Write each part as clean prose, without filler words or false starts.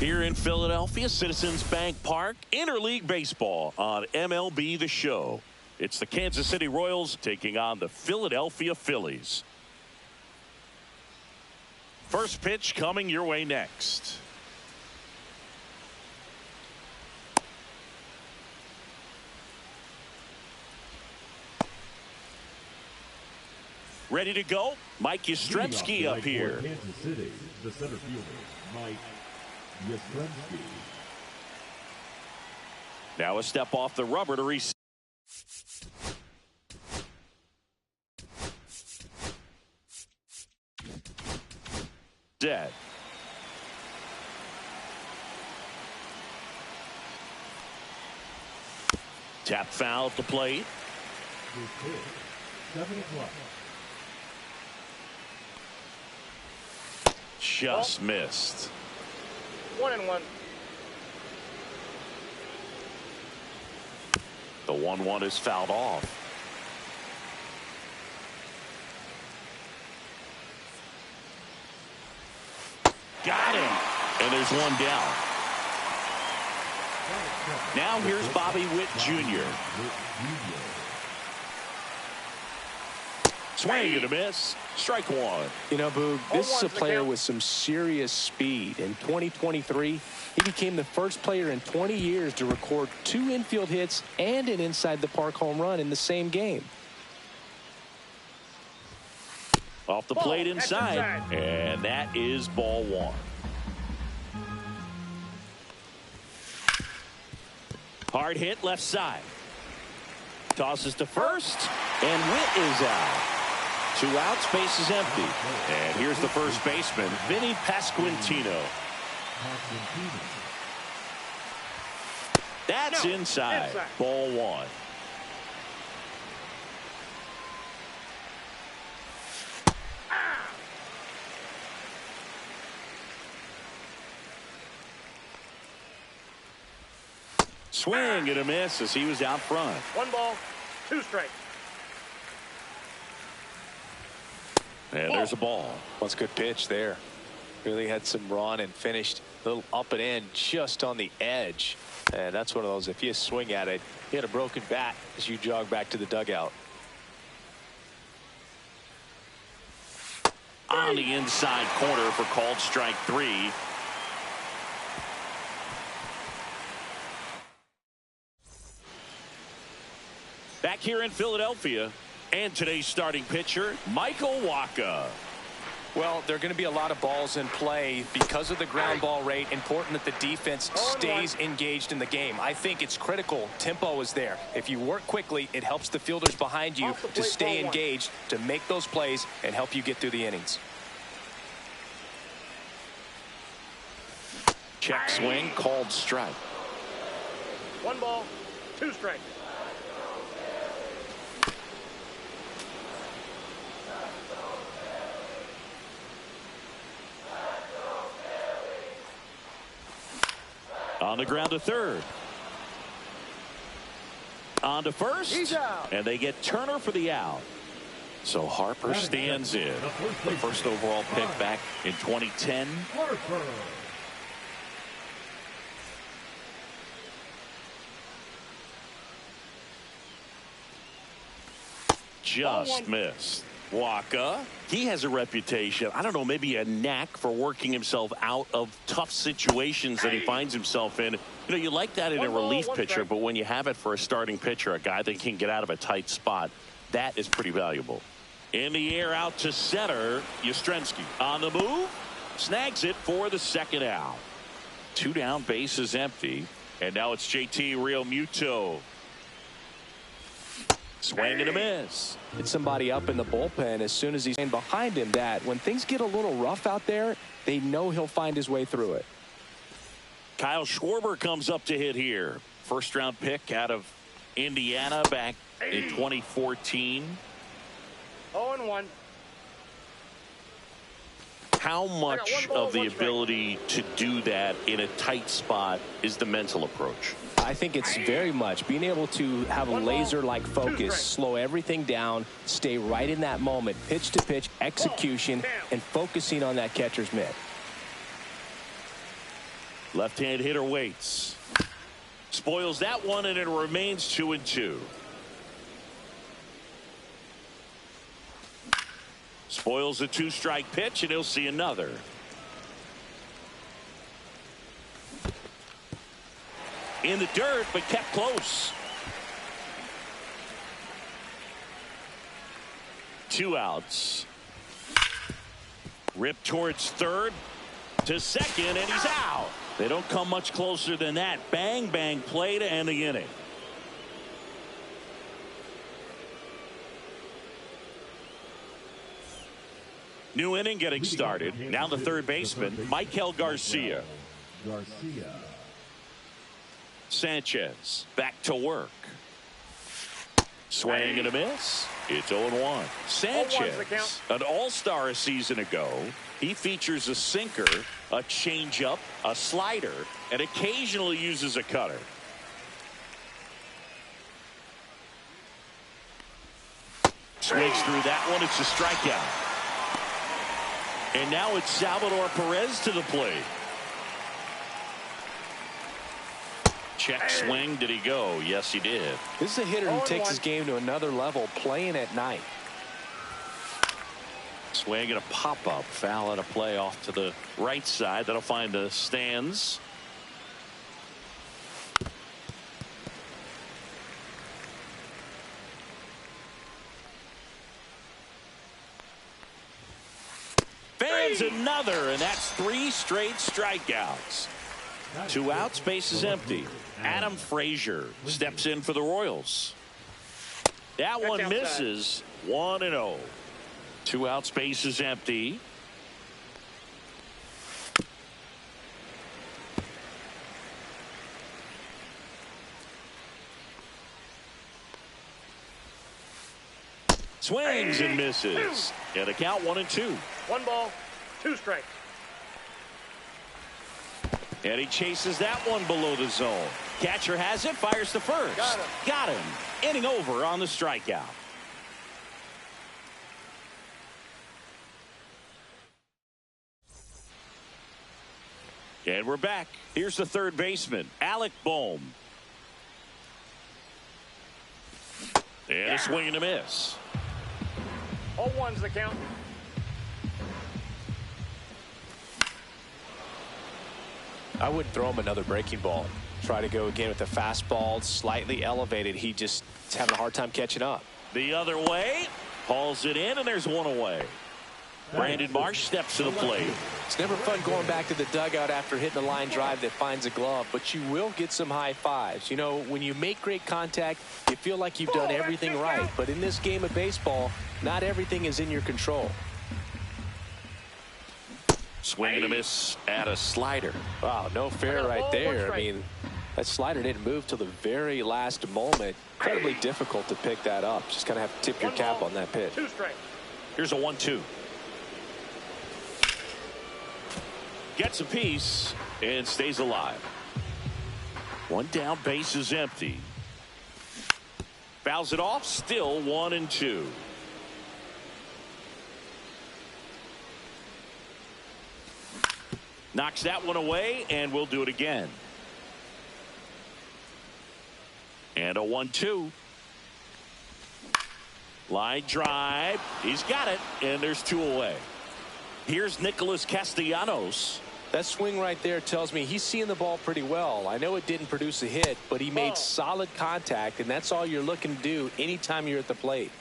Here in Philadelphia, Citizens Bank Park, interleague baseball on MLB The Show. It's the Kansas City Royals taking on the Philadelphia Phillies. First pitch coming your way next. Ready to go? Mike Yastrzemski up here. Kansas City, the center fielder, Mike Yastrzemski. Now a step off the rubber to receive. Dead. Tap foul at the plate. 7 o'clock. Just missed. 1-1. The 1-1 is fouled off. Got him. And there's one down. Now here's Bobby Witt Jr. Swing and a miss. Strike one. You know, Boog, this is a player with some serious speed. In 2023, he became the first player in 20 years to record 2 infield hits and an inside the park home run in the same game. Off the plate inside, and that is ball one. Hard hit left side. Tosses to first, and Witt is out. 2 outs, base is empty. And here's the first baseman, Vinny Pasquantino. That's inside. Ball one. Swing and a miss as he was out front. 1 ball, 2 strikes. And there's a ball. Well, it's a good pitch there. Really had some run and finished a little up and in just on the edge. And that's one of those, if you swing at it, you had a broken bat as you jog back to the dugout. On the inside corner for called strike 3. Back here in Philadelphia, and today's starting pitcher, Michael Wacha. Well, there are going to be a lot of balls in play because of the ground ball rate. Important that the defense stays engaged in the game. I think it's critical. Tempo is there. If you work quickly, it helps the fielders behind you to stay engaged, to make those plays, and help you get through the innings. Check swing, called strike. 1 ball, 2 strikes. On the ground to third. On to first. He's out. And they get Turner for the out. So Harper stands in. The first overall pick back in 2010. Harper. Just missed. Wacha, he has a reputation, I don't know, maybe a knack for working himself out of tough situations that he finds himself in. You know, you like that in a relief pitcher, but when you have it for a starting pitcher, a guy that can get out of a tight spot, that is pretty valuable. In the air out to center, Yastrzemski on the move, snags it for the second out. 2 down, base is empty, and now it's JT Realmuto. Swing and a miss. It's somebody up in the bullpen as soon as he's in behind him that when things get a little rough out there, they know he'll find his way through it. Kyle Schwarber comes up to hit here. First round pick out of Indiana back in 2014. 0-1. How much of the ability to do that in a tight spot is the mental approach? I think it's very much being able to have a laser-like focus, slow everything down, stay right in that moment, pitch-to-pitch execution, and focusing on that catcher's mitt. Left-hand hitter waits. Spoils that one, and it remains 2-2. Spoils a 2-strike pitch, and he'll see another. In the dirt, but kept close. 2 outs. Ripped towards third to second, and he's out. They don't come much closer than that. Bang, bang play to end the inning. New inning getting started. Now the third baseman, Michael Garcia. Sanchez back to work. Swing and a miss. It's 0-1. Sanchez, an all-star a season ago. He features a sinker, a changeup, a slider, and occasionally uses a cutter. Swings through that one. It's a strikeout. And now it's Salvador Perez to the plate. Check swing. Did he go? Yes, he did. This is a hitter who takes his game to another level, playing at night. Swing and a pop-up. Foul at a play off to the right side. That'll find the stands. Fans another, and that's 3 straight strikeouts. 2 outs, base is empty. Adam Frazier steps in for the Royals. That one misses. 1-0. 2 outs, base is empty. Swings and misses. And a count 1-2. 1 ball, 2 strikes. And he chases that one below the zone. Catcher has it, fires to first. Got him. Inning over on the strikeout. And we're back. Here's the third baseman, Alec Bohm. And a swing and a miss. 0-1's the count. I wouldn't throw him another breaking ball. Try to go again with the fastball, slightly elevated. He just is having a hard time catching up. The other way, hauls it in, and there's one away. Brandon Marsh steps to the plate. It's never fun going back to the dugout after hitting a line drive that finds a glove, but you will get some high fives. You know, when you make great contact, you feel like you've done everything right. But in this game of baseball, not everything is in your control. Swing and a miss at a slider. Wow, no fair right there. I mean, that slider didn't move till the very last moment. Incredibly difficult to pick that up. Just kind of have to tip your cap on that pitch. 2 strikes. Here's a 1-2. Gets a piece and stays alive. 1 down, base is empty. Fouls it off, still 1-2. Knocks that one away, and we'll do it again. And a 1-2. Line drive. He's got it, and there's 2 away. Here's Nicholas Castellanos. That swing right there tells me he's seeing the ball pretty well. I know it didn't produce a hit, but he made solid contact, and that's all you're looking to do anytime you're at the plate.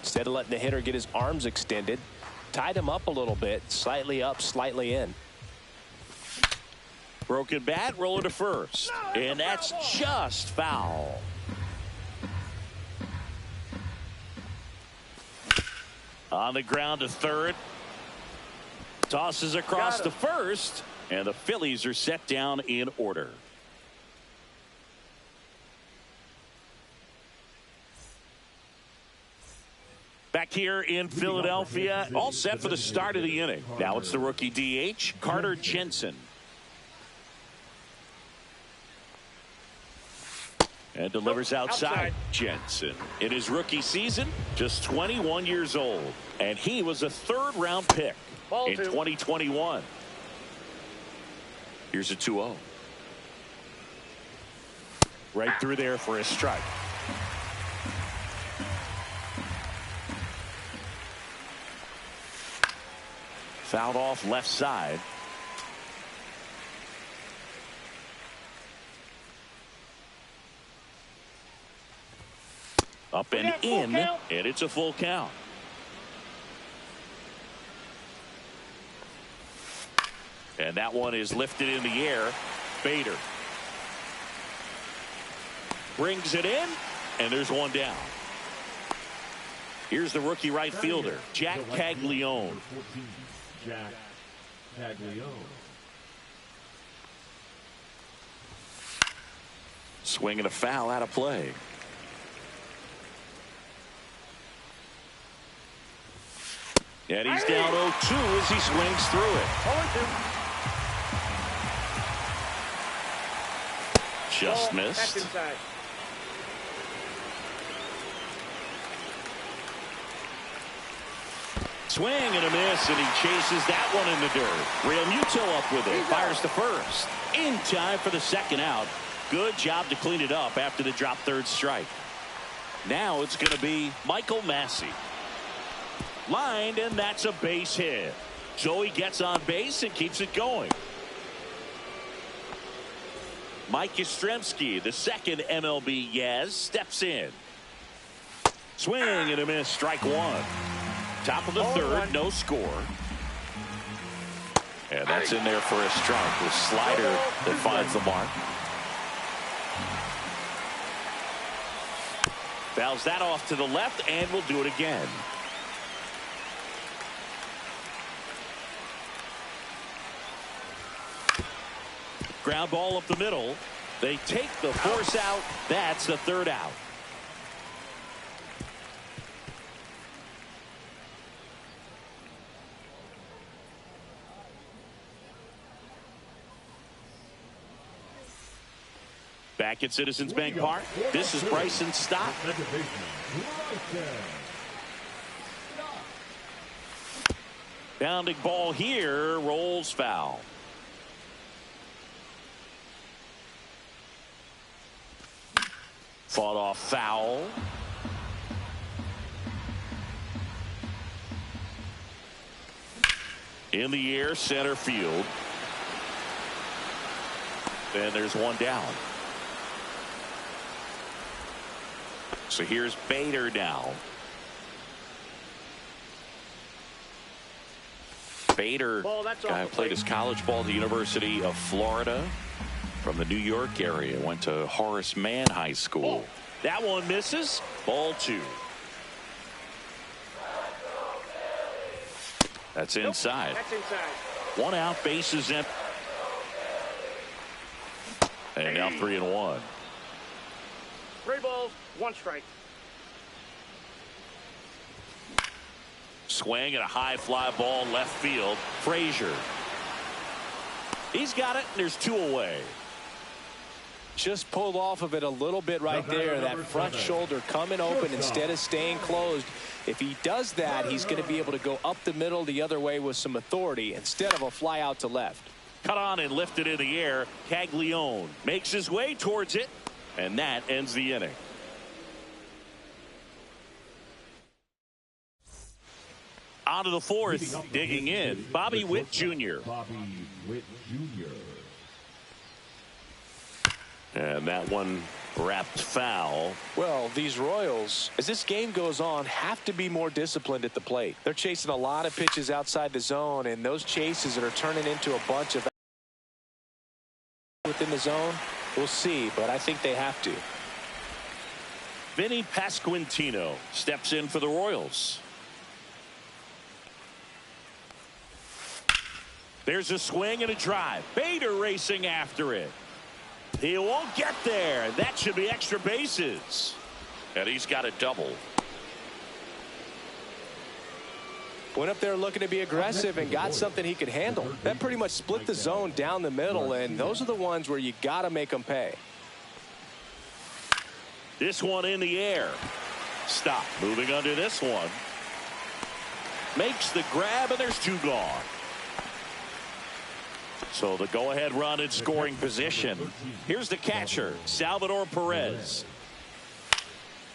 Instead of letting the hitter get his arms extended, tied him up a little bit, slightly up, slightly in. Broken bat, rolling to first. And that's just foul. On the ground to third. Tosses across to first. And the Phillies are set down in order. Back here in Philadelphia, all set for the start of the inning. Now it's the rookie DH, Carter Jensen. And delivers outside. Jensen, in his rookie season, just 21 years old. And he was a third-round pick in 2021. Here's a 2-0. Right through there for a strike. Fouled off left side. Up and in, and it's a full count. And that one is lifted in the air. Bader brings it in, and there's one down. Here's the rookie right fielder, Jack Caglione. Jack Caglione. Swing and a foul out of play. And he's down 0-2 as he swings through it. 0-2. Just missed. That's inside. Swing and a miss, and he chases that one in the dirt. Realmuto up with it. Fires to first. In time for the second out. Good job to clean it up after the drop third strike. Now it's going to be Michael Massey. Lined, and that's a base hit. So he gets on base and keeps it going. Mike Yastrzemski, the second MLB Yaz, steps in. Swing and a miss, strike one. Top of the third, no score. And that's in there for a strike. The slider that finds the mark. Fouls that off to the left, and will do it again. Ground ball up the middle. They take the force out. That's the third out. Back at Citizens Bank Park, this is Bryson Stott. Bounding ball here, rolls foul. Fought off foul. In the air, center field. And there's one down. So here's Bader now. Bader played his college ball at the University of Florida. From the New York area, went to Horace Mann High School. That one misses. Ball two. That's inside. That's inside. One out, bases empty. And now 3-1. 3 balls, 1 strike. Swing and a high fly ball left field. Frazier. He's got it, and there's 2 away. Just pulled off of it a little bit right there. That front shoulder coming open instead of staying closed. If he does that, he's going to be able to go up the middle the other way with some authority instead of a fly out to left. Cut on and lifted in the air. Caglione makes his way towards it, and that ends the inning. On to the fourth, digging in, Bobby Witt Jr. Bobby Witt Jr. And that one wrapped foul. Well, these Royals, as this game goes on, have to be more disciplined at the plate. They're chasing a lot of pitches outside the zone, and those chases that are turning into a bunch of within the zone, we'll see, but I think they have to. Vinny Pasquantino steps in for the Royals. There's a swing and a drive. Bader racing after it. He won't get there. That should be extra bases. And he's got a double. Went up there looking to be aggressive and got something he could handle. That pretty much split the zone down the middle, and those are the ones where you got to make them pay. This one in the air. Stop. Moving under this one. Makes the grab, and there's 2 gone. So the go-ahead run in scoring position. Here's the catcher, Salvador Perez.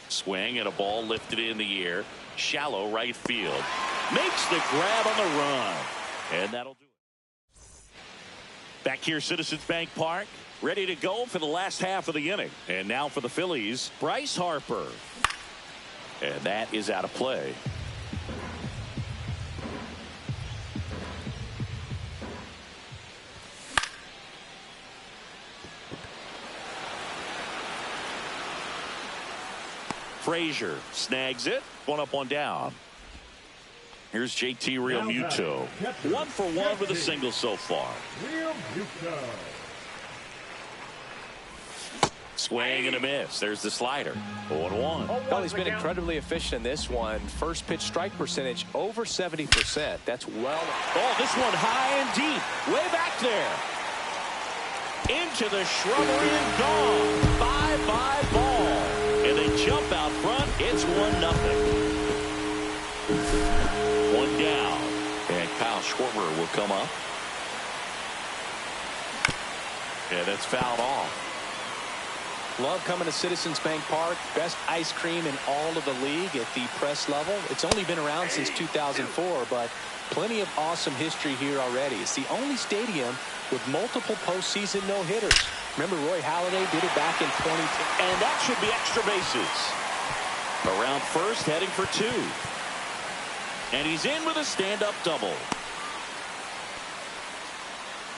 Swing and a ball lifted in the air. Shallow right field. Makes the grab on the run. And that'll do it. Back here, Citizens Bank Park. Ready to go for the last half of the inning. And now for the Phillies, Bryce Harper. And that is out of play. Frazier snags it. 1 up, 1 down. Here's JT Realmuto. 1 for 1 with a single so far. Swing and a miss. There's the slider. 0-1. Well, he's been incredibly efficient in this one. First pitch strike percentage over 70%. That's well. Oh, this one high and deep. Way back there. Into the shrubbery and gone. 5-5 ball. And they jump out front. It's 1-0. 1 down. And Kyle Schwarber will come up. And that's fouled off. Love coming to Citizens Bank Park. Best ice cream in all of the league at the press level. It's only been around since 2004, but plenty of awesome history here already. It's the only stadium with multiple postseason no-hitters. Remember Roy Halladay did it back in 2010. And that should be extra bases. Around first, heading for 2. And he's in with a stand-up double.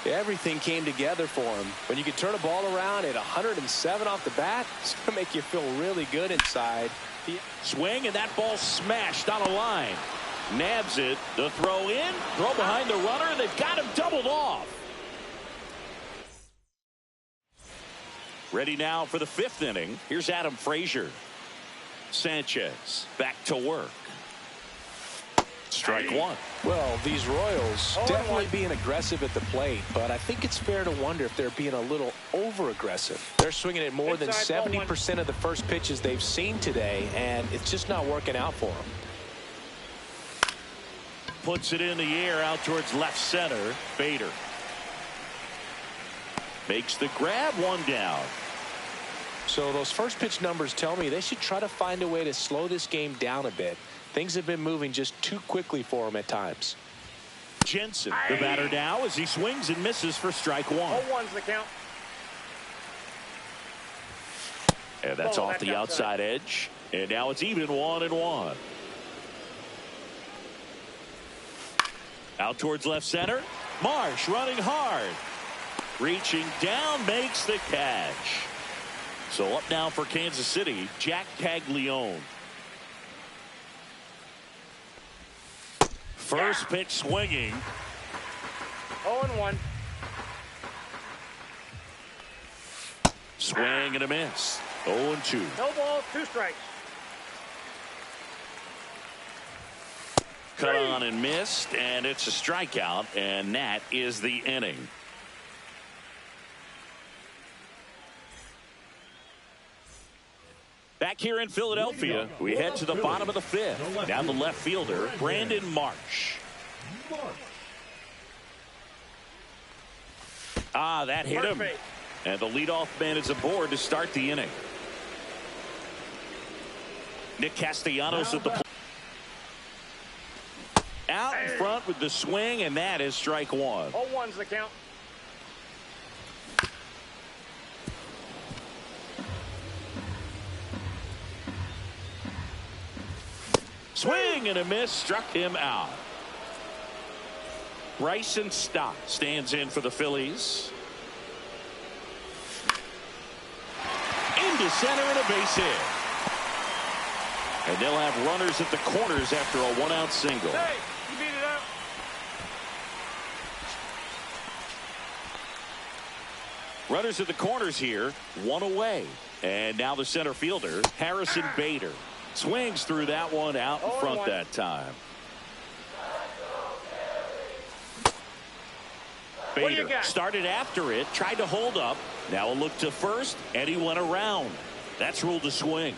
Everything came together for him. When you can turn a ball around at 107 off the bat, it's going to make you feel really good inside. Swing, and that ball smashed on a line. Nabs it. The throw in. Throw behind the runner. They've got him doubled off. Ready now for the 5th inning. Here's Adam Frazier. Sanchez back to work. Strike 1. Well, these Royals definitely being aggressive at the plate, but I think it's fair to wonder if they're being a little over-aggressive. They're swinging at more than 70% of the first pitches they've seen today, and it's just not working out for them. Puts it in the air out towards left center. Bader makes the grab. 1 down. So those first pitch numbers tell me they should try to find a way to slow this game down a bit. Things have been moving just too quickly for him at times. Jensen, the batter now, as he swings and misses for strike 1. 0-1's the count. And that's off the outside edge. And now it's even 1-1. Out towards left center. Marsh running hard. Reaching down, makes the catch. So up now for Kansas City, Jack Caglione. First pitch swinging. 0-1. Swing and a miss. 0-2. No ball, 2 strikes. Cut on and missed, and it's a strikeout, and that is the inning. Back here in Philadelphia, we head to the bottom of the 5th. Down the left fielder, Brandon Marsh. Ah, that hit him. And the leadoff man is aboard to start the inning. Nick Castellanos at the plate. Out in front with the swing, and that is strike 1. 0-1's the count. Swing and a miss, struck him out. Bryson Stott stands in for the Phillies. Into center and a base hit. And they'll have runners at the corners after a 1-out single. Hey, you beat it up. Runners at the corners here, 1 away. And now the center fielder, Harrison Bader. Swings through that one out in front that time. Bader started after it, tried to hold up. Now a look to first, and he went around. That's ruled a swing.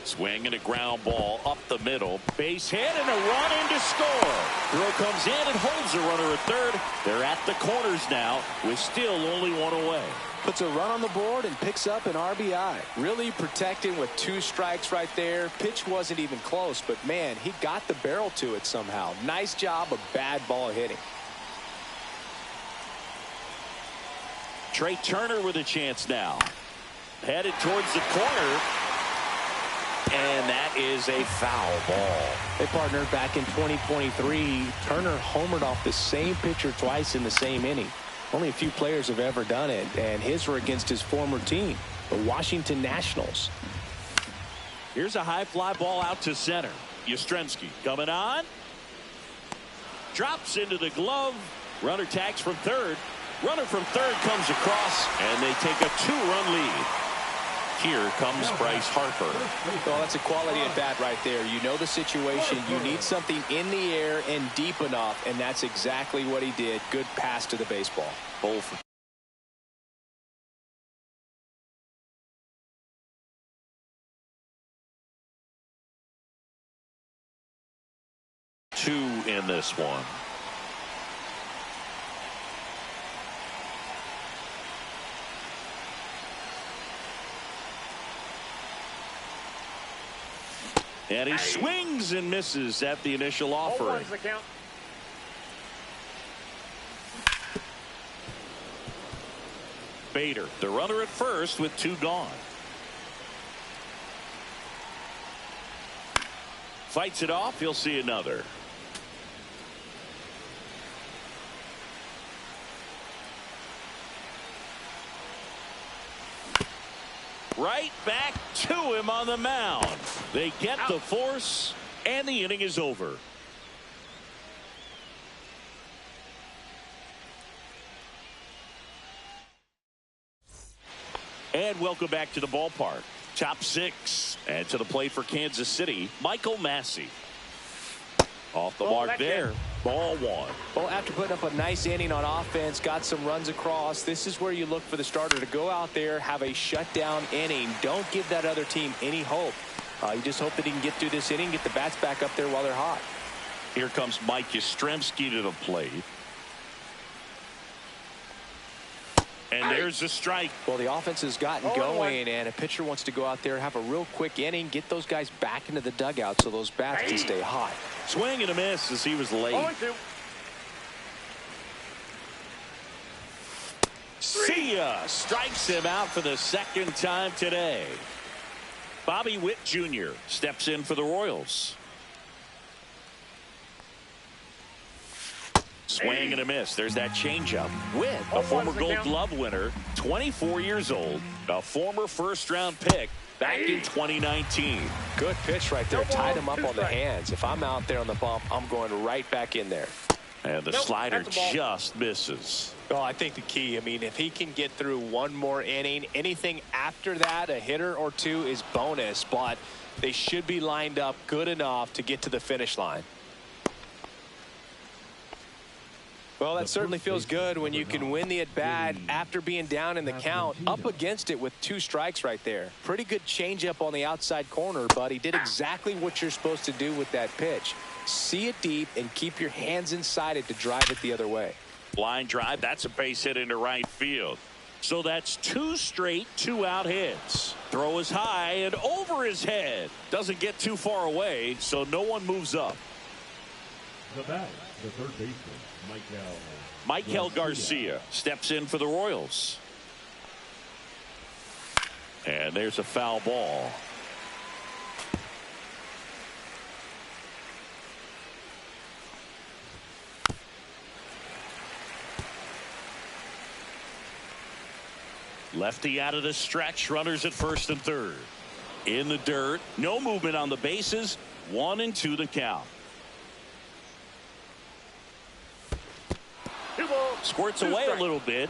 Swing and a ground ball up the middle. Base hit and a run in to score. Throw comes in and holds the runner at third. They're at the corners now with still only one away. Puts a run on the board and picks up an RBI. Really protecting with 2 strikes right there. Pitch wasn't even close, but man, he got the barrel to it somehow. Nice job of bad ball hitting. Trey Turner with a chance now. Headed towards the corner. And that is a foul ball. Hey, partner, back in 2023, Turner homered off the same pitcher twice in the same inning. Only a few players have ever done it, and his were against his former team, the Washington Nationals. Here's a high fly ball out to center. Yastrzemski coming on. Drops into the glove. Runner tags from third. Runner from third comes across, and they take a 2-run lead. Here comes Bryce Harper. Well, that's a quality at bat right there. You know the situation. You need something in the air and deep enough, and that's exactly what he did. Good pass to the baseball. Both. Two in this one. And he swings and misses at the initial offering. The count. Bader, the runner at first with 2 gone. Fights it off. He'll see another. Right back to him on the mound. They get the force, and the inning is over. And welcome back to the ballpark. Top 6. And to the plate for Kansas City, Michael Massey. Off the mark there. Ball 1. Well, after putting up a nice inning on offense, got some runs across, this is where you look for the starter to go out there, have a shutdown inning. Don't give that other team any hope. You just hope that he can get through this inning, get the bats back up there while they're hot. Here comes Mike Yastrzemski to the plate. And there's a strike. Well, the offense has gotten going, and a pitcher wants to go out there, have a real quick inning, get those guys back into the dugout so those bats can stay hot. Swing and a miss as he was late. See ya. Strikes him out for the 2nd time today. Bobby Witt Jr. steps in for the Royals. Swing and a miss. There's that changeup. Witt, a former Gold Glove winner, 24 years old, a former first-round pick back in 2019. Good pitch right there. Tied him up on the hands. If I'm out there on the bump, I'm going right back in there. And the slider just misses. Well, I think the key, I mean, if he can get through one more inning, anything after that, a hitter or 2 is bonus, but they should be lined up good enough to get to the finish line. Well, that certainly feels good when you can win the at-bat after being down in the count, up against it with 2 strikes right there. Pretty good changeup on the outside corner, but he did exactly what you're supposed to do with that pitch. See it deep and keep your hands inside it to drive it the other way. Line drive, that's a base hit into right field. So that's 2 straight 2-out hits. Throw is high and over his head. Doesn't get too far away, so no one moves up. The bat, the third baseman, Michael Garcia steps in for the Royals. And there's a foul ball. Lefty out of the stretch. Runners at first and third. In the dirt. No movement on the bases. 1-2 the count. Squirts away a little bit.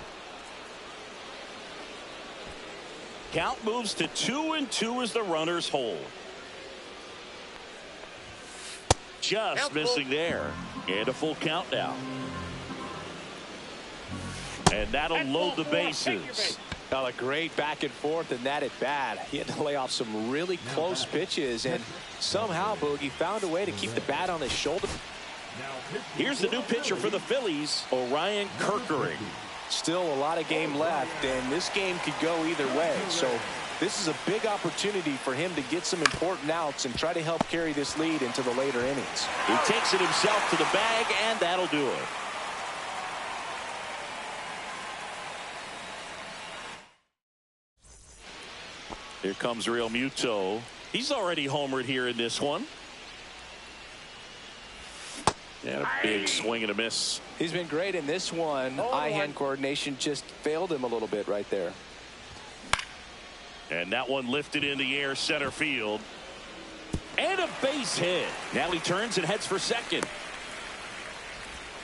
Count moves to 2-2 as the runners hold. Just missing there. And a full count now. And that'll load the bases. Well, a great back and forth, and that at bat. He had to lay off some really close pitches, and somehow Boogie found a way to keep the bat on his shoulder. Here's the new pitcher for the Phillies, Orion Kerkering. Still a lot of game left, and this game could go either way. So this is a big opportunity for him to get some important outs and try to help carry this lead into the later innings. He takes it himself to the bag, and that'll do it. Here comes Real Muto. He's already homered here in this one. And a big swing and a miss. He's been great in this one. Eye-hand coordination just failed him a little bit right there. And that one lifted in the air center field. And a base hit. Now he turns and heads for second.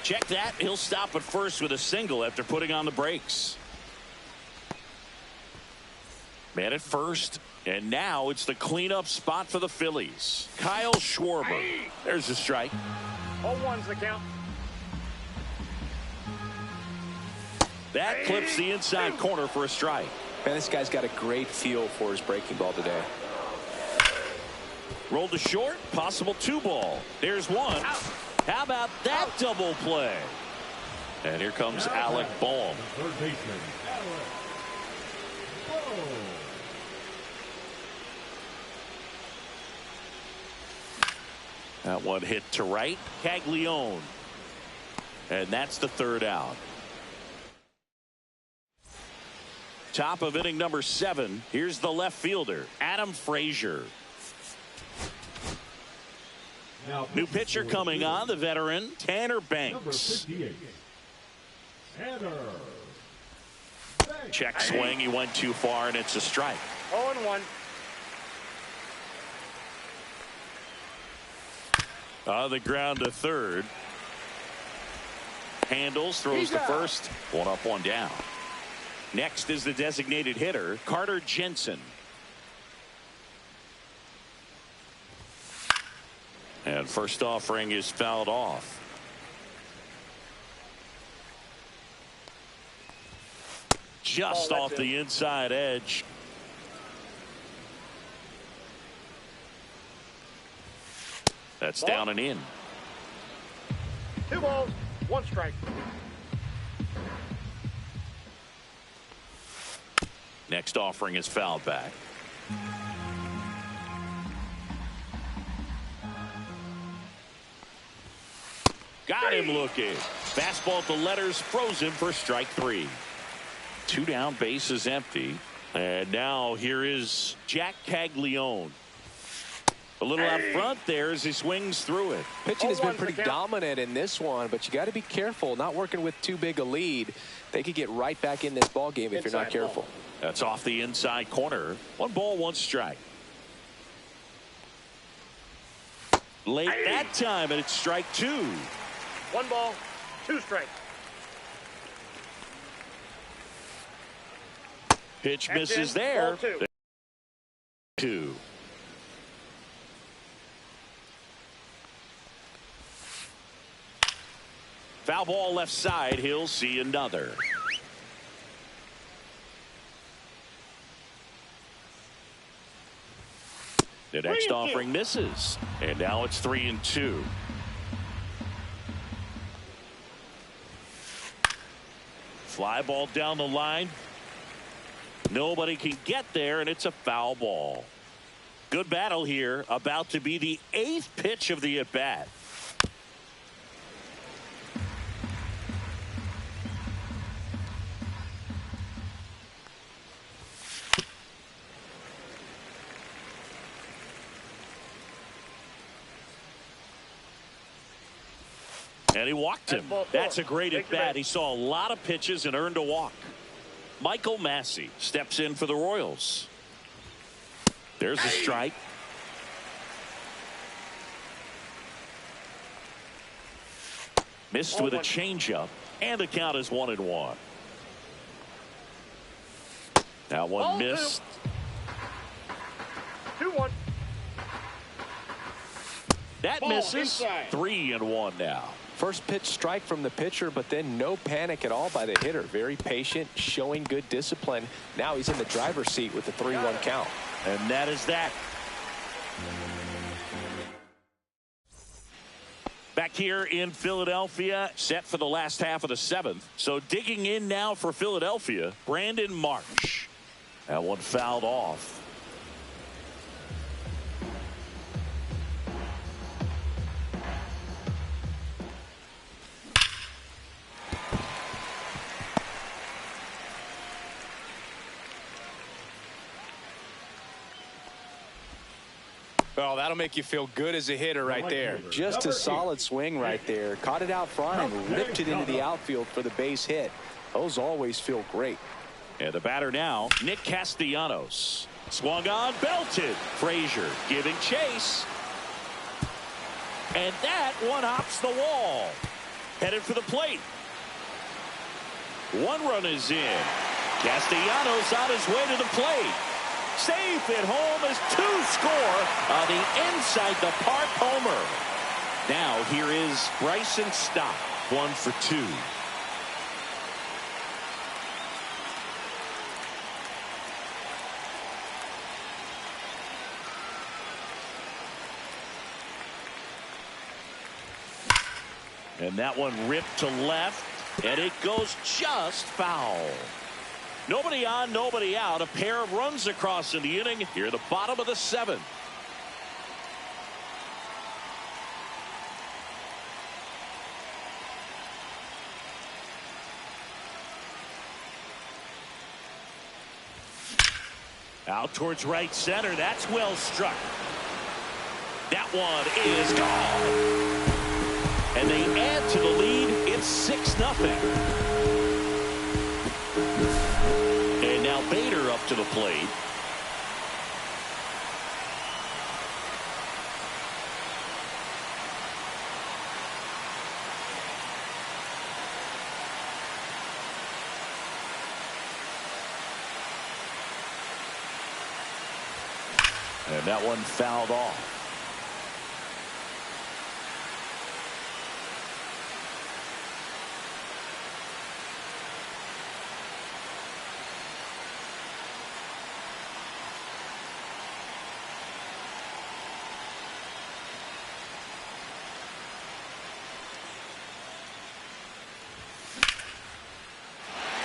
Check that. He'll stop at first with a single after putting on the brakes. Man at first. And now it's the cleanup spot for the Phillies. Kyle Schwarber. There's the strike. 0-1's the count. That clips the inside corner for a strike. Man, this guy's got a great feel for his breaking ball today. Rolled to short. Possible 2-ball. There's one. How about that double play? And here comes Alec Bohm. Third baseman, Alec Bohm. That one hit to right. Caglione. And that's the third out. Top of inning number 7. Here's the left fielder, Adam Frazier. New pitcher coming on, the veteran, Tanner Banks. Number 58, Tanner Banks. Check swing. He went too far, and it's a strike. 0-1. On the ground to third. Handles, throws to first. One up, one down. Next is the designated hitter, Carter Jensen. And first offering is fouled off. Just off the inside edge. That's down and in. 2 balls, 1 strike. Next offering is fouled back. Got him looking. Fastball at the letters, froze him for strike 3. 2 down, base is empty. And now here is Jack Caglione. A little out front there as he swings through it. Pitching has been pretty dominant in this one, but you got to be careful. Not working with too big a lead. They could get right back in this ball game if you're not careful. That's off the inside corner. 1 ball, 1 strike. Late that time, and it's strike 2. 1 ball, 2 strikes. Pitch misses there. Ball 2. 2. Foul ball left side. He'll see another. The next offering misses. And now it's 3-2. Fly ball down the line. Nobody can get there, and it's a foul ball. Good battle here. About to be the 8th pitch of the at-bat. And he walked him. That's a great at-bat. He saw a lot of pitches and earned a walk. Michael Massey steps in for the Royals. There's a strike. Missed with a changeup, and the count is 1-1. That one missed. 2-1. That misses. 3-1 now. First pitch strike from the pitcher, but then no panic at all by the hitter. Very patient, showing good discipline. Now he's in the driver's seat with the 3-1 count. And that is that. Back here in Philadelphia, set for the last half of the 7th. So digging in now for Philadelphia, Brandon Marsh. That one fouled off. Oh, that'll make you feel good as a hitter right there. Just a solid swing right there. Caught it out front and ripped it into the outfield for the base hit. Those always feel great. And the batter now, Nick Castellanos. Swung on, belted. Frazier giving chase. And that one hops the wall. Headed for the plate. 1 run is in. Castellanos on his way to the plate. Safe at home as 2 score on the inside the park homer. Now here is Bryson Stott, 1 for 2. And that one ripped to left, and it goes just foul. Nobody on, nobody out. A pair of runs across in the inning. Here at the bottom of the 7th. Out towards right center. That's well struck. That one is gone. And they add to the lead. It's 6-0. Bader up to the plate. And that one fouled off.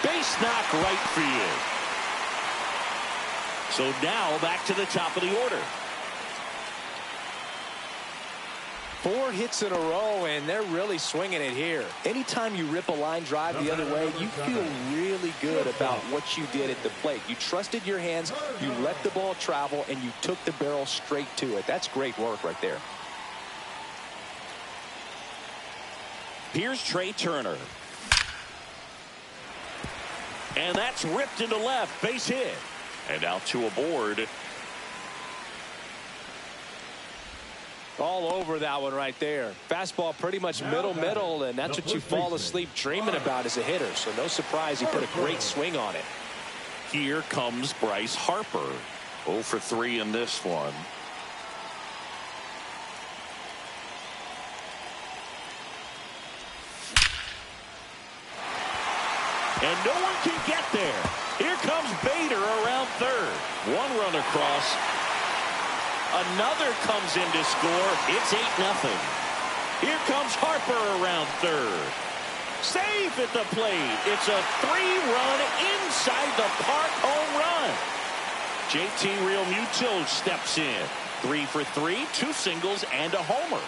Base knock right field. So now back to the top of the order. 4 hits in a row, and they're really swinging it here. Anytime you rip a line drive the other way, you feel really good about what you did at the plate. You trusted your hands, you let the ball travel, and you took the barrel straight to it. That's great work right there. Here's Trey Turner. And that's ripped into left. Base hit. And now 2 aboard. All over that one right there. Fastball pretty much middle, and that's what you fall asleep dreaming about as a hitter. So no surprise he put a great swing on it. Here comes Bryce Harper. 0 for 3 in this one. And no one can get there. Here comes Bader around third. 1 run across. Another comes in to score. It's 8-0. Here comes Harper around third. Safe at the plate. It's a 3-run inside the park home run. JT Realmuto steps in. 3 for 3, 2 singles and a homer.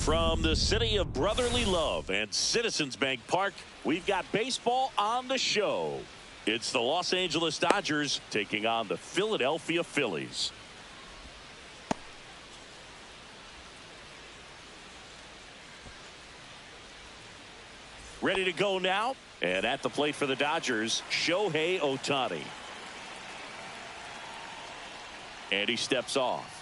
From the city of brotherly love and Citizens Bank Park, we've got baseball on the show. It's the Los Angeles Dodgers taking on the Philadelphia Phillies. Ready to go now, and at the plate for the Dodgers, Shohei Ohtani. And he steps off.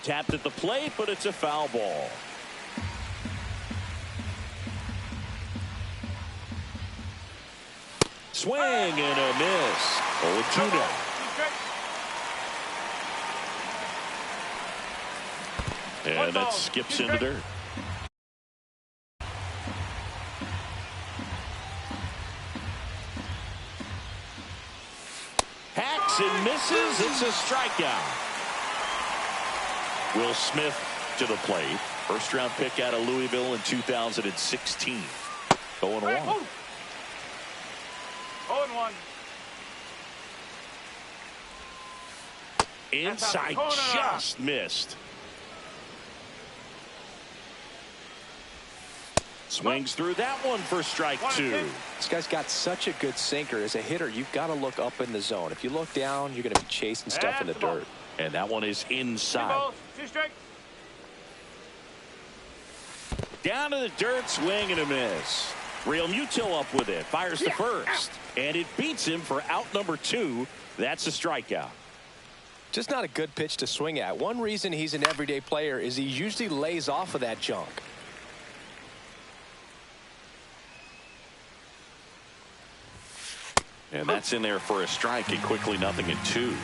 Tapped at the plate, but it's a foul ball. Swing and a miss. 0-2 now. And that skips into dirt. Hacks and misses. It's a strikeout. Will Smith to the plate. First round pick out of Louisville in 2016. 0-1. 0-1. Inside, just missed. Swings through that one for strike 2. This guy's got such a good sinker. As a hitter, you've got to look up in the zone. If you look down, you're going to be chasing stuff in the dirt. And that one is inside. 2 balls, 2 strikes. Down to the dirt, swing and a miss. Real Muto up with it, fires to first. And it beats him for out number 2. That's a strikeout. Just not a good pitch to swing at. One reason he's an everyday player is he usually lays off of that junk. And that's in there for a strike, and quickly 0-2.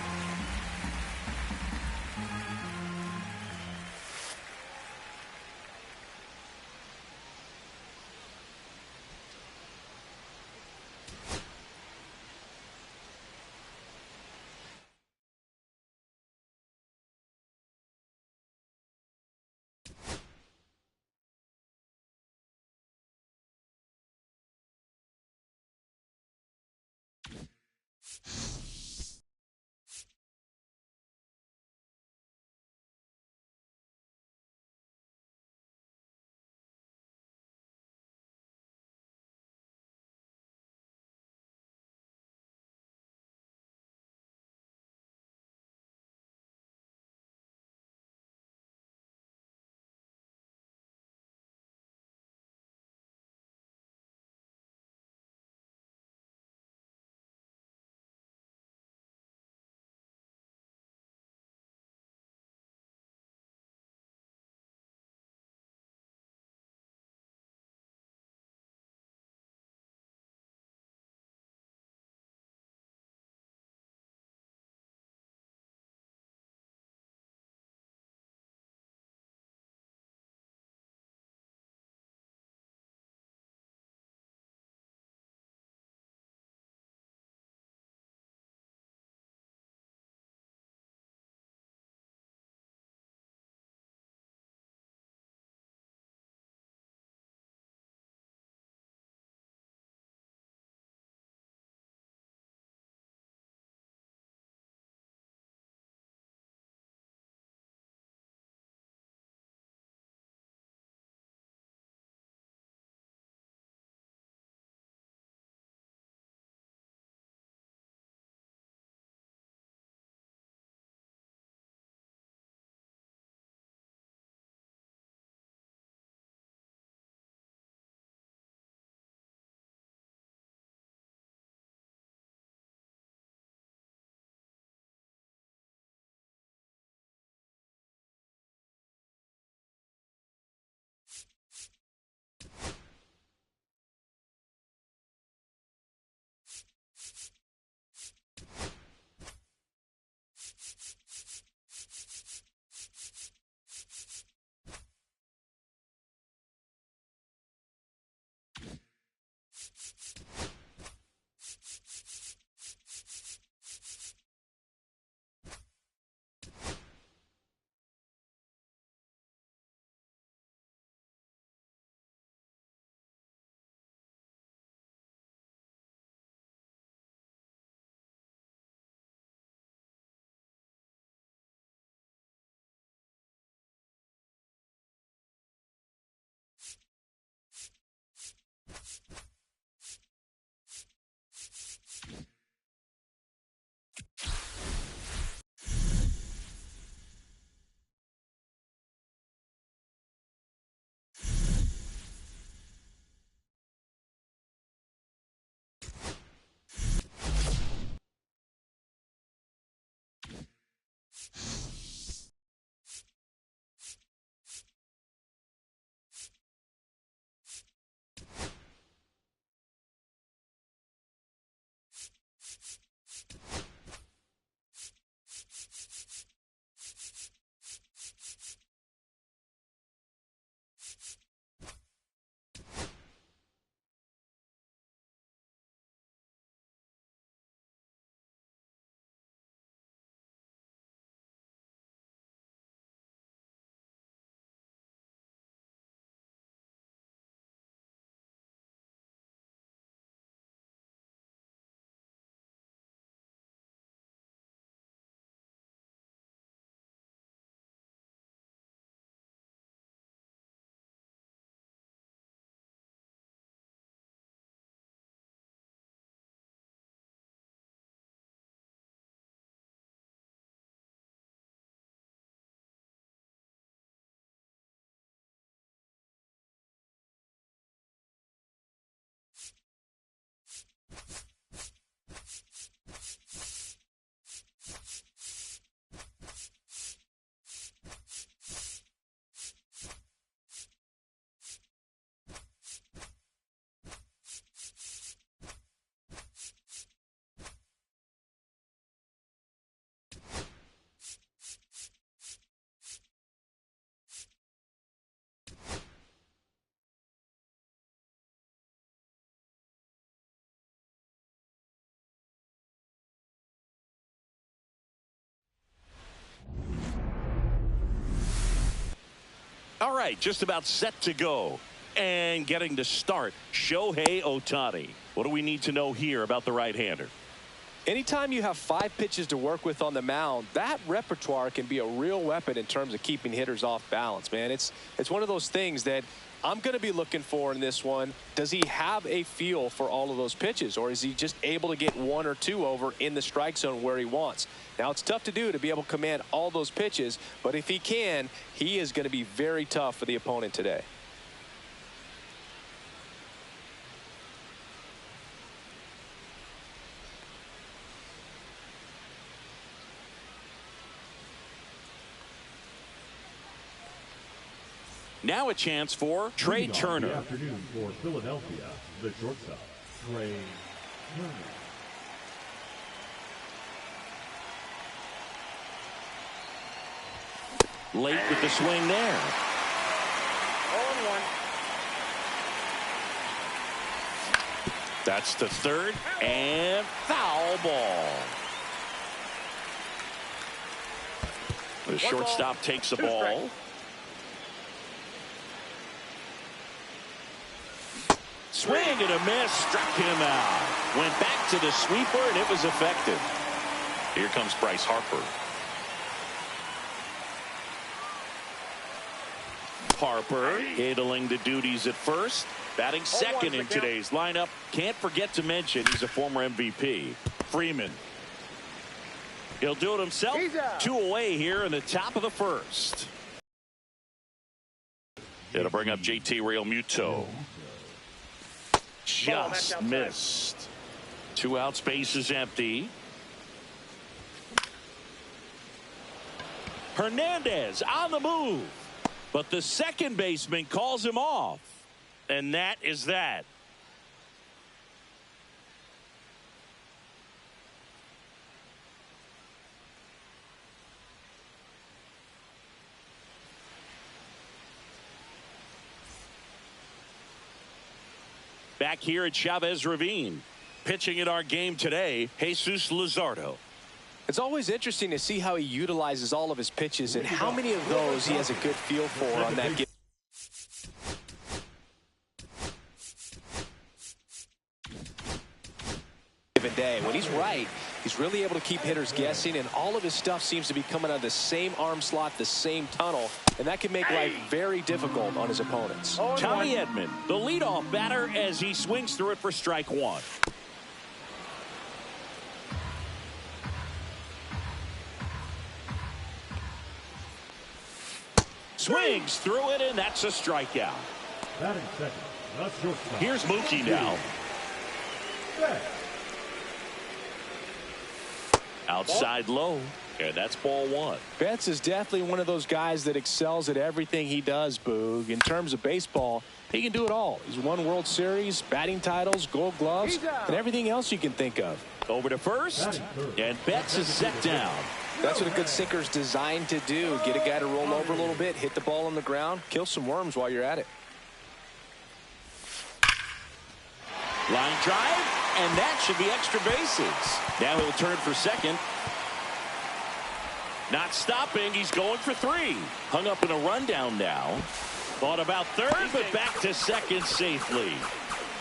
All right, just about set to go. And getting to start, Shohei Ohtani. What do we need to know here about the right-hander? Anytime you have 5 pitches to work with on the mound, that repertoire can be a real weapon in terms of keeping hitters off balance, man. It's one of those things that I'm going to be looking for in this one. Does he have a feel for all of those pitches, or is he just able to get 1 or 2 over in the strike zone where he wants? Now, it's tough to do to be able to command all those pitches, but if he can, he is going to be very tough for the opponent today. Now a chance for Trey Leading off Turner. The afternoon for Philadelphia, the shortstop, Trey Turner. Late with the swing there. 0-1. That's the third, and foul ball. The shortstop takes the 2 ball. strikes. Swing and a miss, struck him out. Went back to the sweeper, and it was effective. Here comes Bryce Harper. Harper handling the duties at first, batting second in today's lineup. Can't forget to mention he's a former MVP. Freeman. He'll do it himself. 2 away here in the top of the first. It'll bring up JT Realmuto. Just missed. 2 out, space is empty. Hernandez on the move, but the second baseman calls him off, and that is that. Back here at Chavez Ravine, pitching in our game today, Jesus Luzardo. It's always interesting to see how he utilizes all of his pitches and how many of those he has a good feel for on that given day. When he's right, he's really able to keep hitters guessing, and all of his stuff seems to be coming out of the same arm slot, the same tunnel, and that can make life very difficult on his opponents. Tommy Edman, the leadoff batter, as he swings through it for strike 1. Swings through it, and that's a strikeout. Batting second, the shortstop. Here's Mookie now. Set. Outside low, And that's ball one. Betts is definitely one of those guys that excels at everything he does, Boog. In terms of baseball, he can do it all. He's won World Series, batting titles, Gold Gloves, and everything else you can think of. Over to first, and Betts is set down. That's what a good sinker's designed to do. Get a guy to roll over a little bit, hit the ball on the ground, kill some worms while you're at it. Line drive, and that should be extra bases. Now he'll turn for second. Not stopping. He's going for three. Hung up in a rundown now. Thought about third, but back to second safely.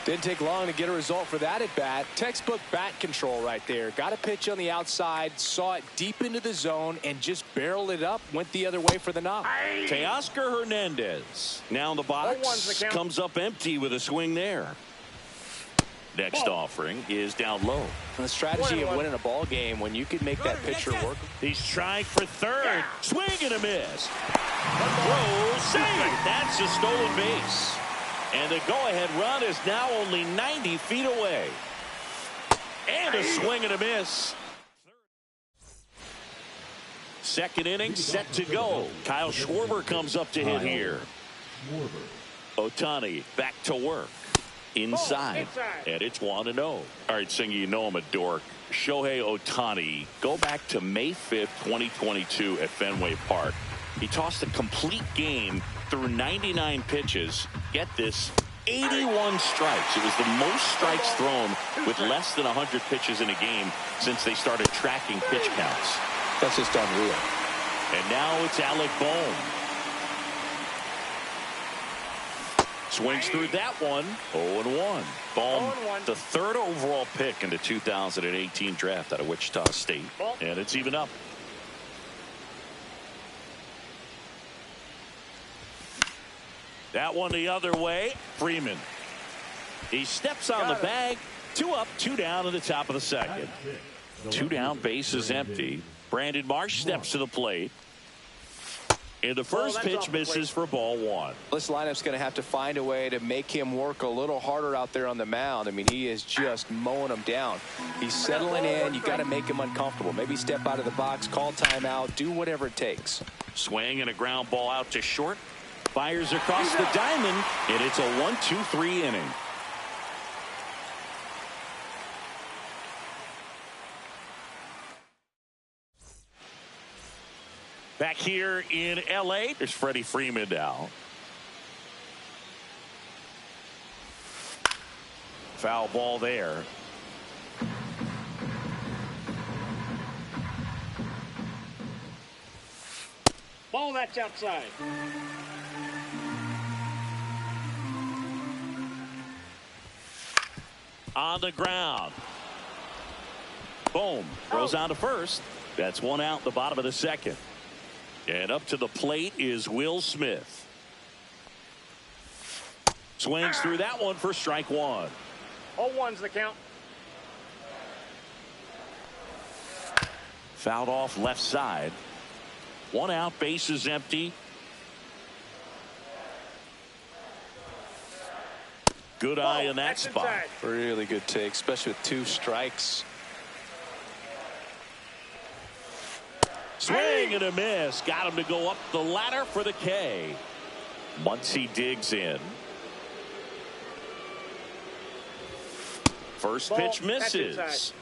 Didn't take long to get a result for that at bat. Textbook bat control right there. Got a pitch on the outside, saw it deep into the zone, and just barreled it up. Went the other way for the knock. Teoscar Hernandez now in the box. Comes up empty with a swing there. Next offering is down low. The strategy of winning a ball game when you could make that pitcher work. He's trying for third. Swing and a miss. Throw, save. That's a stolen base. And the go-ahead run is now only 90 feet away. And a swing and a miss. Second inning set to go. Kyle Schwarber comes up to hit here. Ohtani back to work. Inside. And it's 1-0. All right, Singy, you know I'm a dork. Shohei Ohtani, go back to May 5th, 2022 at Fenway Park. He tossed a complete game through 99 pitches. Get this, 81 strikes. It was the most strikes thrown with less than 100 pitches in a game since they started tracking pitch counts. That's just unreal. And now it's Alec Bohm. Swings through that one. 0-1. Bohm, the third overall pick in the 2018 draft out of Wichita State. And it's even up. That one the other way. Freeman. He steps on the bag. 2 up, 2 down in the top of the second. 2 down, base is empty. Brandon Marsh steps to the plate. And the first pitch misses for ball one. This lineup's going to have to find a way to make him work a little harder out there on the mound. I mean, he is just mowing them down. He's settling in. You got to make him uncomfortable. Maybe step out of the box, call timeout, do whatever it takes. Swing and a ground ball out to short. Fires across the diamond, and it's a 1-2-3 inning. Back here in L.A., there's Freddie Freeman now. Foul ball there. Ball, that's outside. On the ground. Boom. Throws on to first. That's 1 out in the bottom of the second. And up to the plate is Will Smith. Swings through that one for strike 1. 0-1's the count. Fouled off left side. 1 out, base is empty. Good eye in that spot. Really good take, especially with 2 strikes. Swing and a miss. Got him to go up the ladder for the K. Muncy digs in. First pitch misses.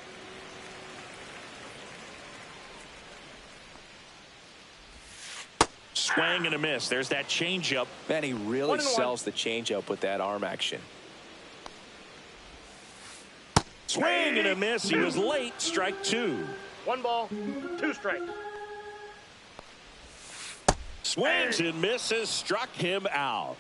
Swing and a miss. There's that changeup. Man, he really sells the changeup with that arm action. Swing and a miss. He was late. Strike 2. 1 ball, 2 strikes. Swings and misses. Struck him out.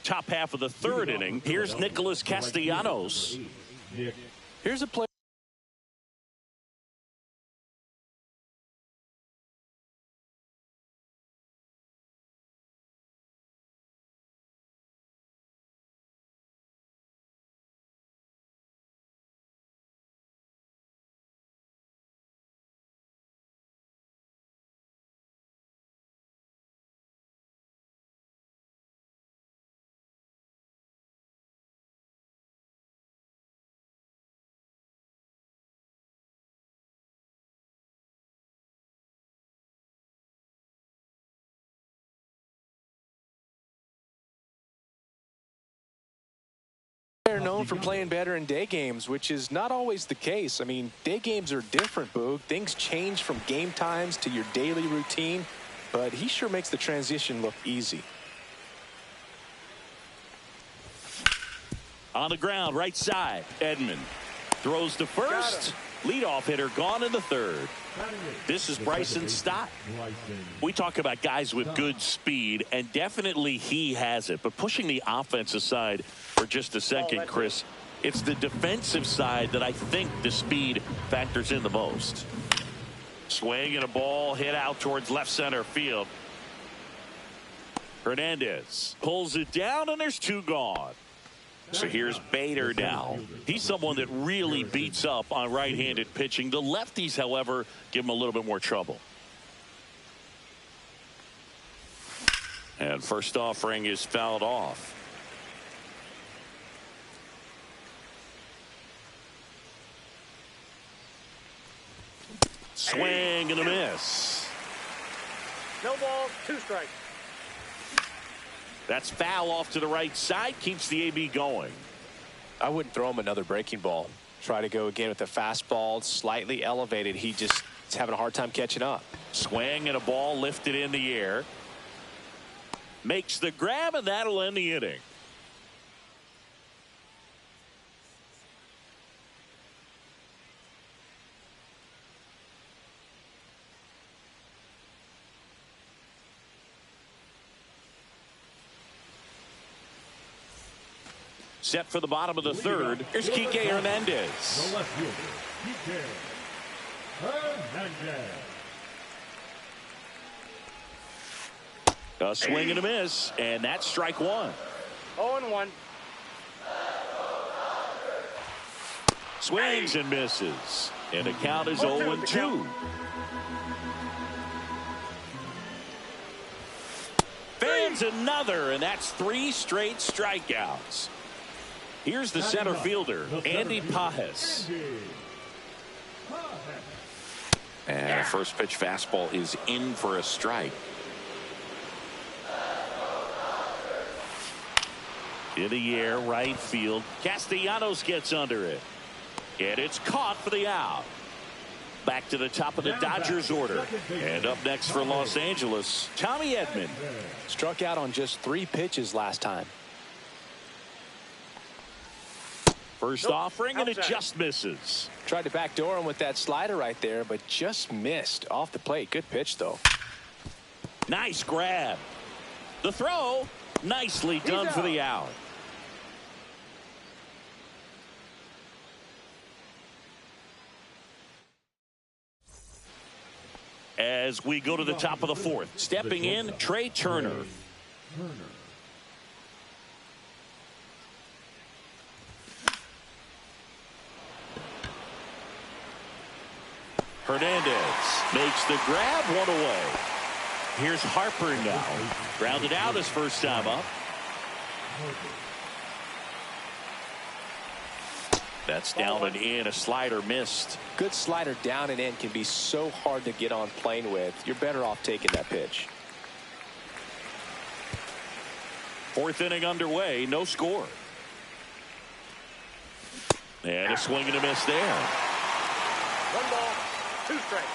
Top half of the 3rd inning. Here's Nicholas Castellanos. Here's a play. known for playing better in day games, which is not always the case. I mean, day games are different, Boog. Things change from game times to your daily routine, but he sure makes the transition look easy. On the ground, right side, Edman throws to first. Leadoff hitter gone in the third. This is Bryson Stott. We talk about guys with good speed, and definitely he has it. But pushing the offensive side for just a second, Chris, it's the defensive side that I think the speed factors in the most. Swing and a ball hit out towards left center field. Hernandez pulls it down, and there's two gone. So here's Bader now. He's someone that really beats up on right-handed pitching. The lefties, however, give him a little bit more trouble. And first offering is fouled off. Swing and a miss. No ball, 2 strikes. That's foul off to the right side. Keeps the AB going. I wouldn't throw him another breaking ball. Try to go again with the fastball, slightly elevated. He just is having a hard time catching up. Swing and a ball lifted in the air. Makes the grab, and that'll end the inning. Set for the bottom of the third. Here's Kike Hernandez. The left fielder, Kike Hernandez. A swing and a miss, and that's strike one. 0-1. Swings and misses, and the count is 0-2. Fans another, and that's 3 straight strikeouts. Here's the center fielder, Andy Pages. And a first pitch fastball is in for a strike. In the air, right field. Castellanos gets under it. And it's caught for the out. Back to the top of the Dodgers order. And up next for Los Angeles, Tommy Edman. Struck out on just 3 pitches last time. First offering, and it just misses. Tried to backdoor him with that slider right there, but just missed off the plate. Good pitch, though. Nice grab. The throw, nicely done for the out. As we go to the top of the fourth, stepping in, Trey Turner. Hernandez makes the grab, 1 away. Here's Harper now. Grounded out his first time up. That's down and in. A slider missed. Good slider down and in can be so hard to get on plane with. You're better off taking that pitch. Fourth inning underway. No score. And a swing and a miss there. 1 ball, 2 strikes.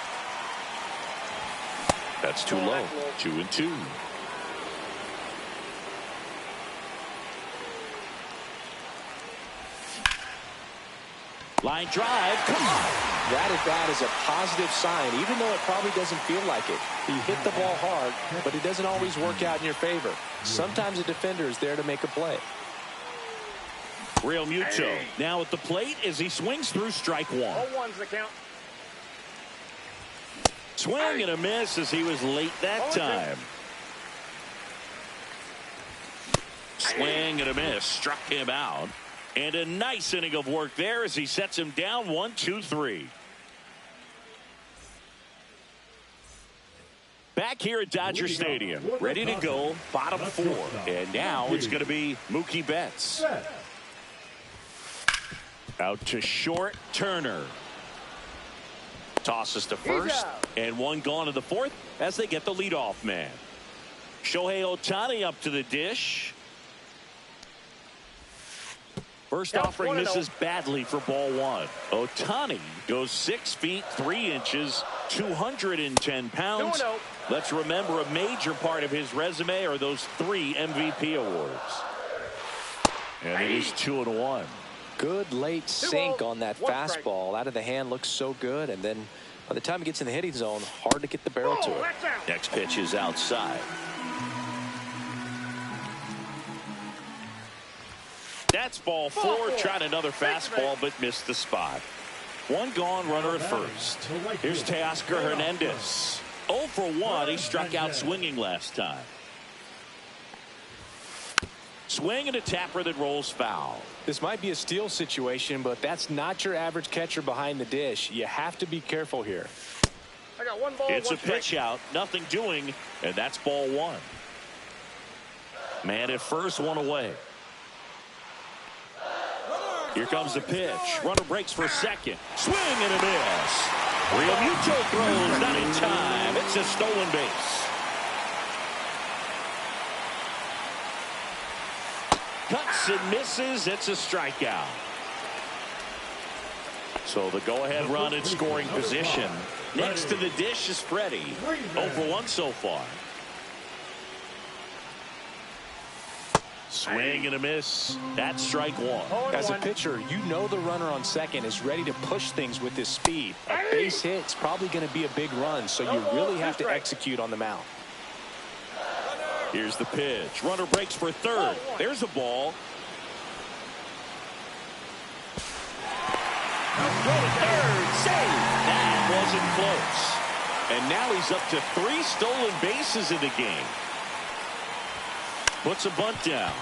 That's too low. 2-2. Line drive. Come on. That at bat is a positive sign, even though it probably doesn't feel like it. You hit the ball hard, but it doesn't always work out in your favor. Sometimes a defender is there to make a play. Real Muto now at the plate as he swings through strike 1. 0-1's the count. Swing and a miss as he was late that time. Swing and a miss. Struck him out. And a nice inning of work there as he sets him down 1-2-3. Back here at Dodger Stadium. Ready to go. Bottom 4. And now it's going to be Mookie Betts. Out to short. Turner. Tosses to first, and 1 gone in the 4th as they get the leadoff man. Shohei Ohtani up to the dish. First Count offering 1-0. misses badly for ball one. Ohtani goes 6 feet 3 inches, 210 pounds. 2-0. Let's remember a major part of his resume are those 3 MVP awards. And it is 2-1. Good late 2 sink balls, on that 1 strike. fastball. Out of the hand looks so good. And then by the time it gets in the hitting zone, hard to get the barrel to Oh, it. that's out. Next pitch is outside. That's ball 4. Tried another fastball but missed the spot. 1 gone, runner at first. Here's Teoscar Hernandez. 0 for 1. He struck out swinging last time. Swing and a tapper that rolls foul. This might be a steal situation, but that's not your average catcher behind the dish. You have to be careful here. I got 1 ball, It's 1 a pitch strike. out, nothing doing, and that's ball 1. Man at first, 1 away. Here comes the pitch. Runner breaks for second. Swing and a miss. Realmuto throws not in time. It's a stolen base. Cuts and misses. It's a strikeout. So the go-ahead run in scoring position. Next to the dish is Freddie. 0 for 1 so far. Swing and a miss. That's strike 1. As a pitcher, you know the runner on second is ready to push things with his speed. A base hit's probably going to be a big run, so you really have to execute on the mound. Here's the pitch. Runner breaks for third. There's a ball. Third, save. That wasn't close. And now he's up to 3 stolen bases in the game. Puts a bunt down.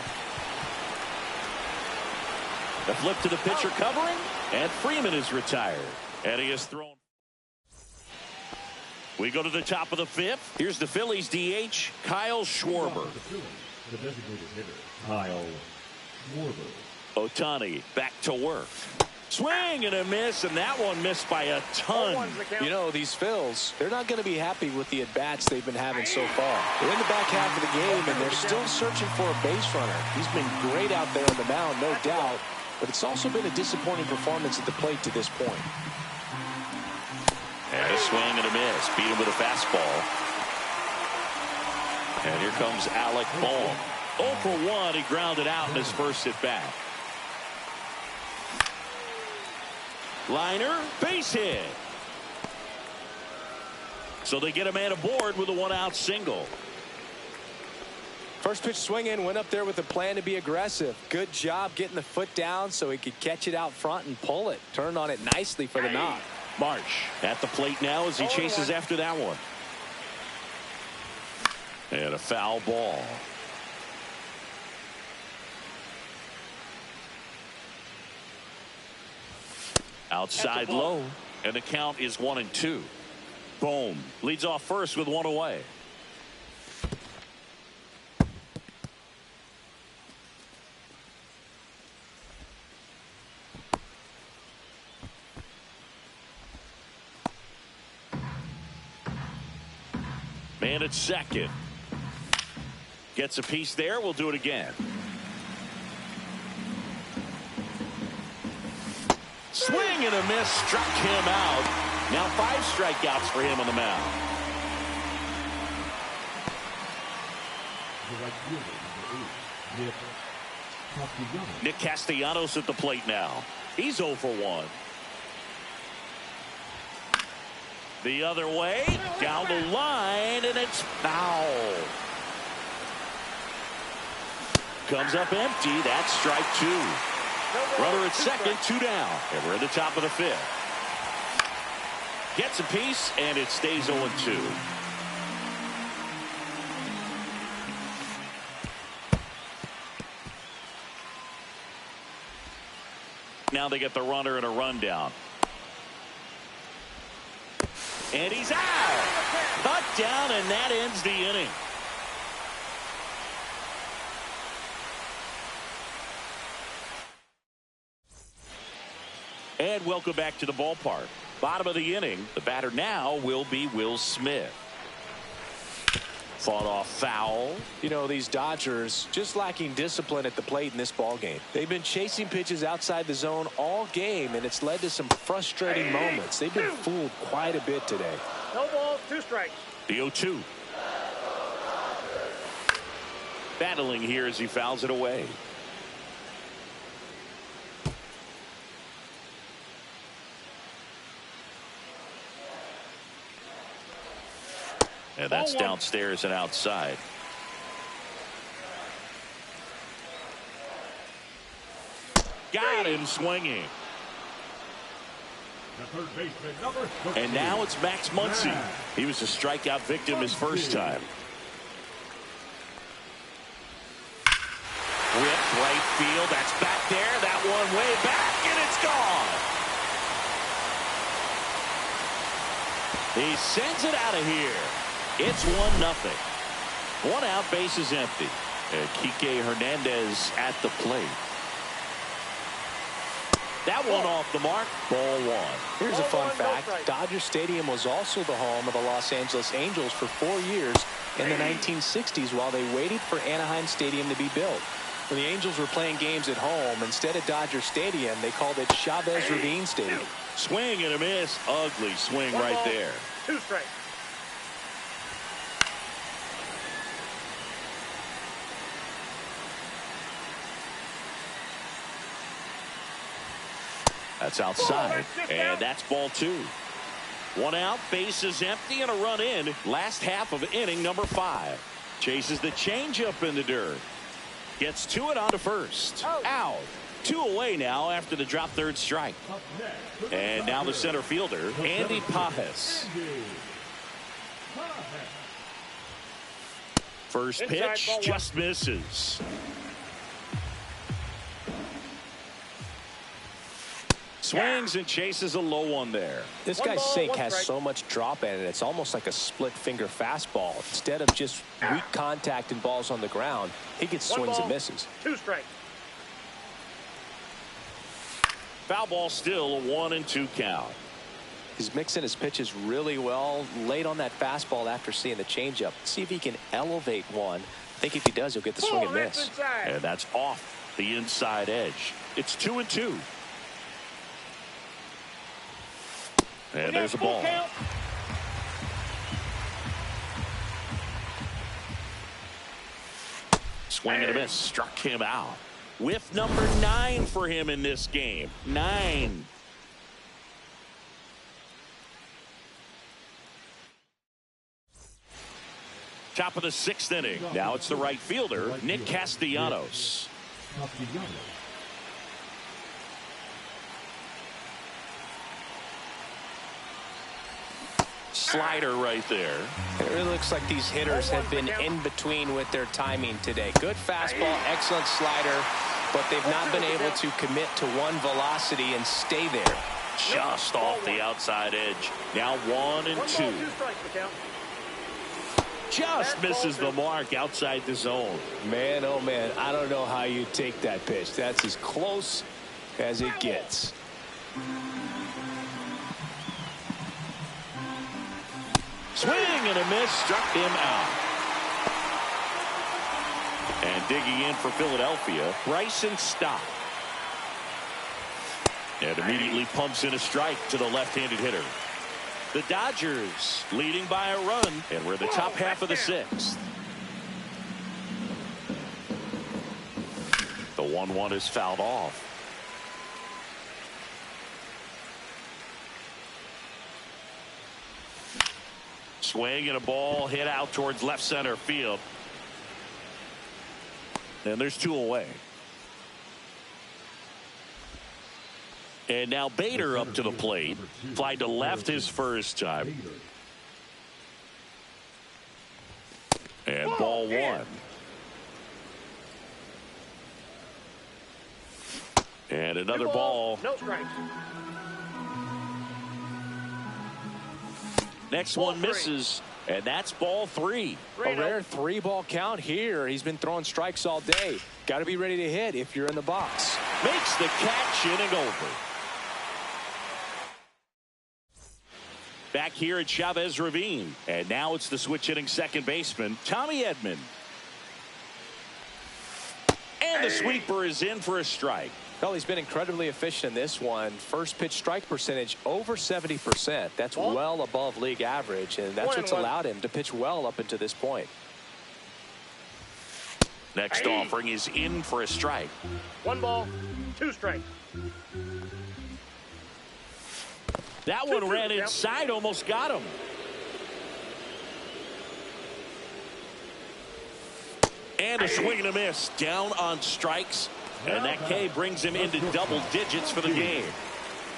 The flip to the pitcher covering, and Freeman is retired. And he has thrown. We go to the top of the 5th. Here's the Phillies DH, Kyle Schwarber. The designated hitter, Kyle Schwarber. Ohtani back to work. Swing and a miss, and that one missed by a ton. You know, these Phils, they're not going to be happy with the at-bats they've been having so far. They're in the back half of the game, and they're still searching for a base runner. He's been great out there on the mound, no doubt, but it's also been a disappointing performance at the plate to this point. And a swing and a miss. Beat him with a fastball. And here comes Alec Bohm. 0 for 1. He grounded out in his first at bat. Liner, base hit. So they get a man aboard with a 1-out single. First pitch swing in, went up there with a plan to be aggressive. Good job getting the foot down so he could catch it out front and pull it. Turned on it nicely for the knock. Marsh at the plate now as he chases after that one. And a foul ball. Outside low, and the count is 1-2. Bohm leads off first with 1 away. Man at second. Gets a piece there. We'll do it again. Swing and a miss. Struck him out. Now 5 strikeouts for him on the mound. The right fielder, number 8, Nick Castellanos. Nick Castellanos at the plate now. He's 0 for 1. The other way, down the line, and it's foul. Comes up empty. That's strike 2. Runner at second, 2 down. And we're in the top of the 5th. Gets a piece, and it stays 0-2. Now they get the runner and a rundown. And he's out. Cut down, and that ends the inning. And welcome back to the ballpark. Bottom of the inning. The batter now will be Will Smith. Fought off foul. You know, these Dodgers just lacking discipline at the plate in this ball game. They've been chasing pitches outside the zone all game, and it's led to some frustrating moments. They've been fooled quite a bit today. No balls, 2 strikes. The 0-2. Battling here as he fouls it away. And that's downstairs and outside. Got him swinging. The third baseman, number 13. And now it's Max Muncy. He was a strikeout victim his first time. Whipped right field. That's back there. That one way back, and it's gone. He sends it out of here. It's 1-0. 1 out, base is empty. And Kike Hernandez at the plate. That one off the mark. Ball 1. Here's a fun fact. Dodger Stadium was also the home of the Los Angeles Angels for 4 years in the 1960s while they waited for Anaheim Stadium to be built. When the Angels were playing games at home, instead of Dodger Stadium, they called it Chavez Ravine Stadium. Swing and a miss. Ugly swing right there. 2 strikes. That's outside, and that's ball 2. 1 out, base is empty, and a run in. Last half of inning number 5. Chases the changeup in the dirt. Gets to it on to first. Out. 2 away now after the drop third strike. And now the center fielder, Andy Pages. First pitch just misses. Swings and chases a low one there. This guy's sink has so much drop in it. It's almost like a split finger fastball. Instead of just weak contact and balls on the ground, he gets swings and misses. 2 strikes. Foul ball still a 1-2 count. He's mixing his pitches really well. Late on that fastball after seeing the changeup. See if he can elevate one. I think if he does, he'll get the swing and miss. And that's off the inside edge. It's 2-2. And there's a ball. Swing and a miss. Struck him out. Whiff number 9 for him in this game. 9. Top of the 6th inning. Now it's the right fielder, Nick Castellanos. Slider right there. It really looks like these hitters have been in between with their timing today. Good fastball, excellent slider, but they've not been able to commit to one velocity and stay there. Just off the outside edge. Now 1-2. Just misses the mark outside the zone. Man, oh man, I don't know how you take that pitch. That's as close as it gets. Swing and a miss, struck him out. And digging in for Philadelphia, Bryson Stott. And immediately pumps in a strike to the left-handed hitter. The Dodgers leading by a run, and we're the top half of the 6th. The 1-1 is fouled off. Swing and a ball hit out towards left center field. And there's 2 away. And now Bader up to the plate. Fly to left his first time. And ball 1. And another ball. No strikes. Next one misses, and that's ball 3. A rare 3-ball count here. He's been throwing strikes all day. Got to be ready to hit if you're in the box. Makes the catch, inning over. back here at Chavez Ravine. And now it's the switch hitting second baseman, Tommy Edman. And the sweeper is in for a strike. Well, he's been incredibly efficient in this one. First pitch strike percentage over 70%. That's well above league average, and that's what's allowed him to pitch well up until this point. Next offering is in for a strike. 1 ball, 2 strikes. That one ran inside, almost got him. And a swing and a miss, down on strikes. And that K brings him into double digits for the game.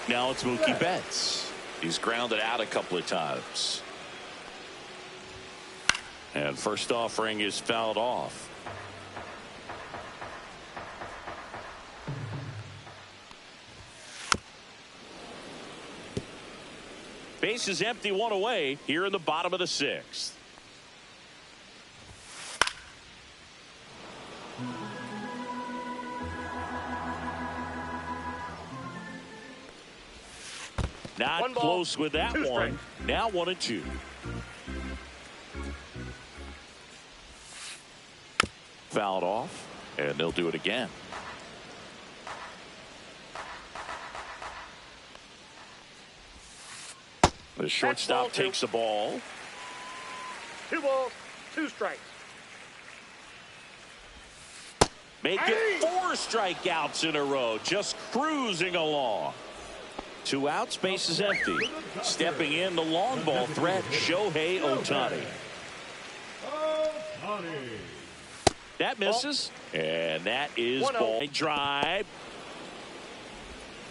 Now it's Mookie Betts. He's grounded out a couple of times. And first offering is fouled off. Base is empty, 1 away here in the bottom of the 6th. Not close with that one. Now 1-2. Fouled off, and they'll do it again. The shortstop takes the ball. 2 balls, 2 strikes. Make it 4 strikeouts in a row, just cruising along. 2 outs, base is empty. Stepping in the long ball threat, Shohei Ohtani. That misses, and that is ball. Drive.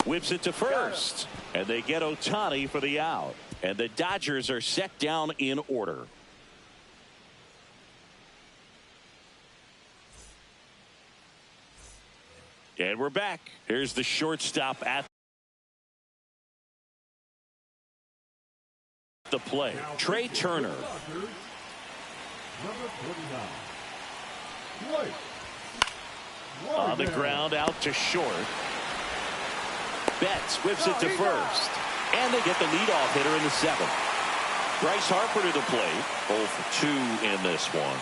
Whips it to first, and they get Ohtani for the out. And the Dodgers are set down in order. And we're back. Here's the shortstop at the play. Trey Turner. On the ground, out to short. Betts whips it to first. And they get the leadoff hitter in the 7th. Bryce Harper to the plate. 0 for 2 in this one.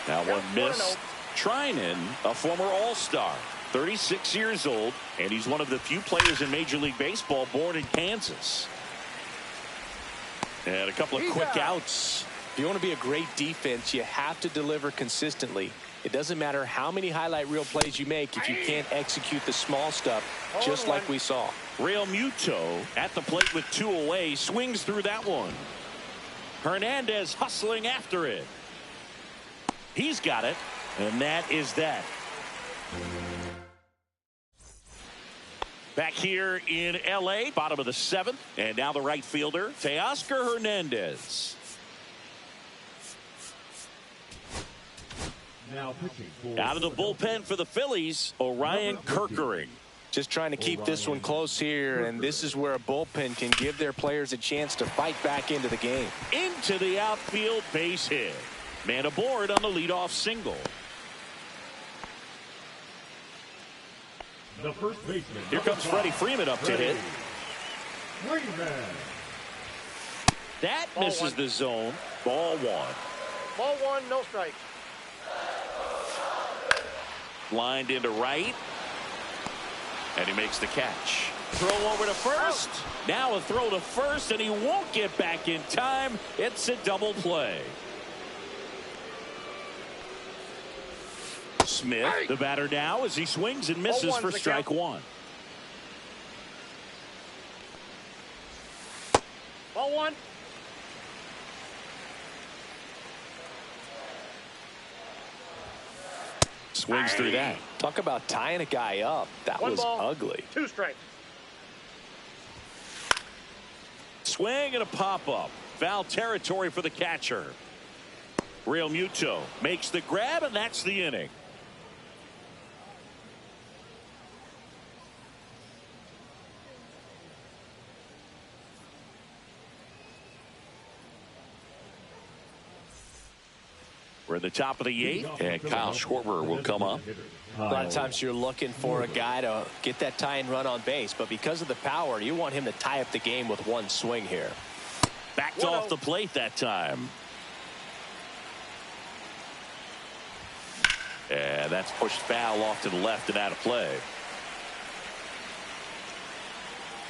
Now one missed. Treinen, a former All-Star, 36 years old, and he's one of the few players in Major League Baseball born in Kansas. And a couple of quick outs. If you want to be a great defense, you have to deliver consistently. It doesn't matter how many highlight reel plays you make if you can't execute the small stuff, just like we saw. Real Muto at the plate with 2 away, swings through that one. Hernandez hustling after it. He's got it, and that is that. Back here in L.A., bottom of the 7th, and now the right fielder, Teoscar Hernandez. Now pitching out of the bullpen for the Phillies, Orion Kerkering. Just trying to keep this one close here, and this is where a bullpen can give their players a chance to fight back into the game. Into the outfield, base hit. Man aboard on the leadoff single. The first baseman. Here comes Freddie Freeman up to hit. Freeman. That misses the zone. Ball 1. Ball 1, no strikes. Lined into right. And he makes the catch. Throw over to first. Now a throw to first, and he won't get back in time. It's a double play. Smith, the batter now, as he swings and misses for strike 1. Ball 1. Swings through that. Talk about tying a guy up. That was ugly. 2 strikes. Swing and a pop-up. Foul territory for the catcher. Real Muto makes the grab, and that's the inning. We're in the top of the 8th, and Kyle Schwarber will come up. A lot of times you're looking for a guy to get that tying run on base, but because of the power, you want him to tie up the game with one swing here. Backed off the plate that time. And that's pushed foul off to the left and out of play.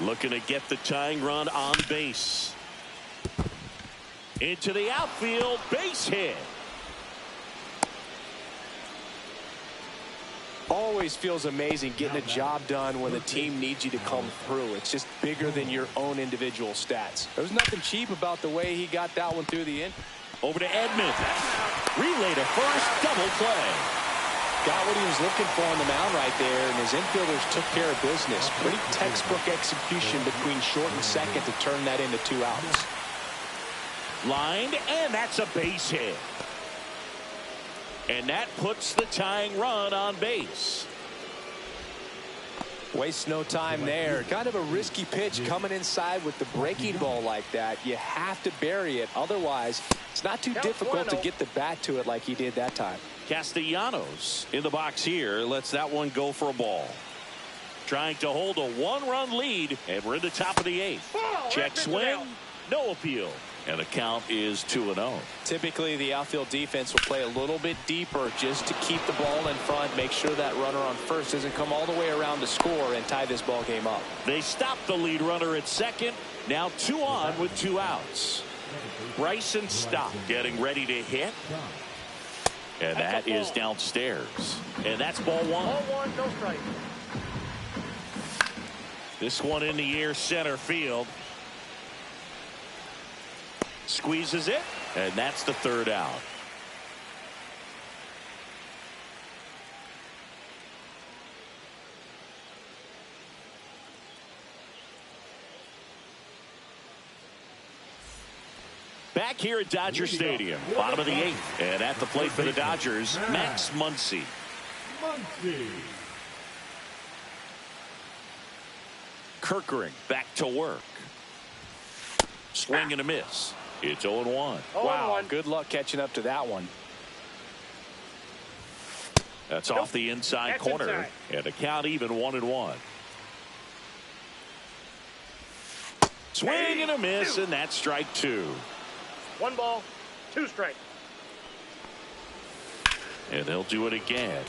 Looking to get the tying run on base. Into the outfield, base hit. Always feels amazing getting a job done when the team needs you to come through. It's just bigger than your own individual stats. There's nothing cheap about the way he got that one through the end. Over to Edman. Relay to first, double play. Got what he was looking for on the mound right there, and his infielders took care of business. Pretty textbook execution between short and second to turn that into 2 outs. Lined, and that's a base hit. And that puts the tying run on base. Wastes no time there. Kind of a risky pitch coming inside with the breaking ball like that. You have to bury it. Otherwise, it's not too difficult to get the bat to it like he did that time. Castellanos in the box here. Lets that one go for a ball. Trying to hold a 1-run lead, and we're in the top of the 8th. Check swing. No appeal. And the count is 2-0. Typically, the outfield defense will play a little bit deeper just to keep the ball in front, make sure that runner on first doesn't come all the way around to score and tie this ball game up. They stop the lead runner at second. Now 2 on with 2 outs. Bryson Stott getting ready to hit. And that is downstairs. And that's ball 1. Ball 1, no strike. This one in the air center field. Squeezes it, and that's the 3rd out. Back here at Dodger Stadium, bottom of the 8th, and at the plate for the Dodgers, Max Muncy. Kerkering back to work. Swing and a miss. It's 0-1. Wow, good luck catching up to that one. That's off the inside corner. And the count even 1-1. Swing and a miss, and that's strike 2. 1 ball, 2 strikes. And they'll do it again.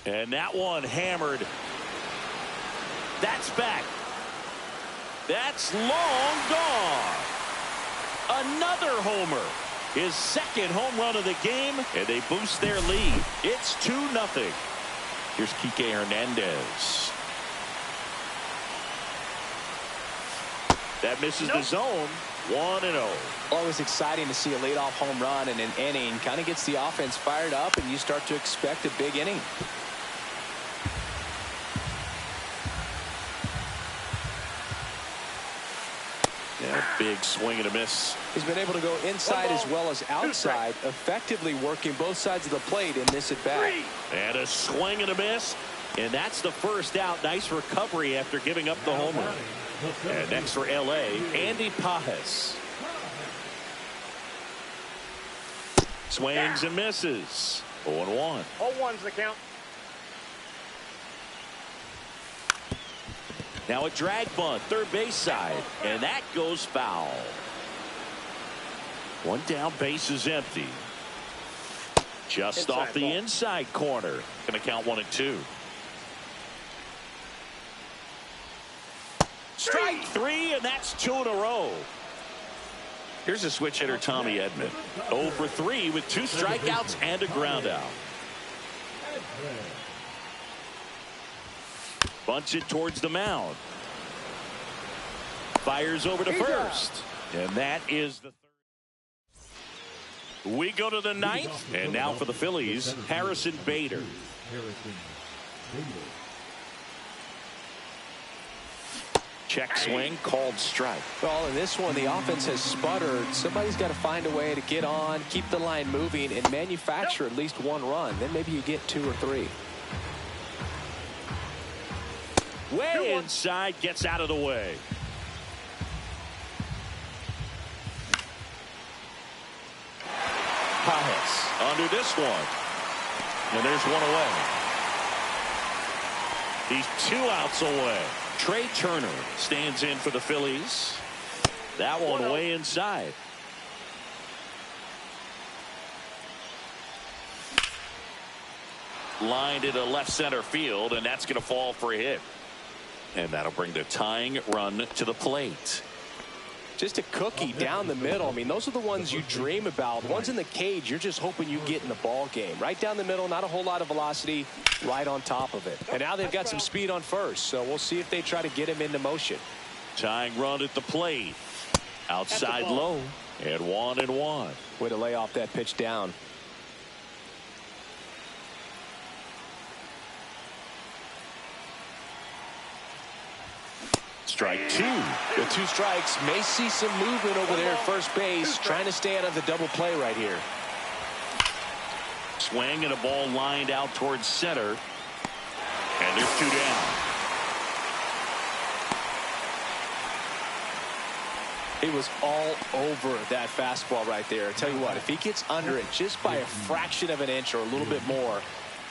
And that one hammered. That's back. That's long gone. Another homer. His 2nd home run of the game, and they boost their lead. It's 2-0. Here's Kike Hernandez. That misses the zone. 1-0. Always exciting to see a leadoff home run in an inning. Kind of gets the offense fired up, and you start to expect a big inning. Yeah, big swing and a miss. He's been able to go inside as well as outside, effectively working both sides of the plate in this at bat. And a swing and a miss, and that's the 1st out. Nice recovery after giving up the homer. And next for LA, Andy Pages. Swings and misses. 0-1. 0-1's the count. Now a drag bunt, 3rd base side, and that goes foul. 1 down, base is empty. Just off the inside corner. Going to count 1-2. Strike 3, and that's 2 in a row. Here's a switch hitter, Tommy Edman. 0 for 3 with 2 strikeouts and a ground out. Bunts it towards the mound. Fires over to first. And that is the 3rd. We go to the 9th. And now for the Phillies, Harrison Bader. Check swing, called strike. Well, in this one, the offense has sputtered. Somebody's got to find a way to get on, keep the line moving, and manufacture at least 1 run. Then maybe you get 2 or 3. Way inside, gets out of the way. under this one. And there's one away. He's 2 outs away. Trey Turner stands in for the Phillies. That one way inside. Lined into left center field, and that's going to fall for a hit. And that'll bring the tying run to the plate. Just a cookie down the middle. I mean, those are the ones you dream about. Ones in the cage, you're just hoping you get in the ball game. Right down the middle, not a whole lot of velocity, right on top of it. And now they've got some speed on first, so we'll see if they try to get him into motion. Tying run at the plate. Outside low, and 1-1. Way to lay off that pitch down. Strike 2. The 2 strikes. May see some movement over there at first base, trying to stay out of the double play right here. Swing and a ball lined out towards center. And there's 2 down. He was all over that fastball right there. I tell you what, if he gets under it just by a fraction of an inch or a little bit more,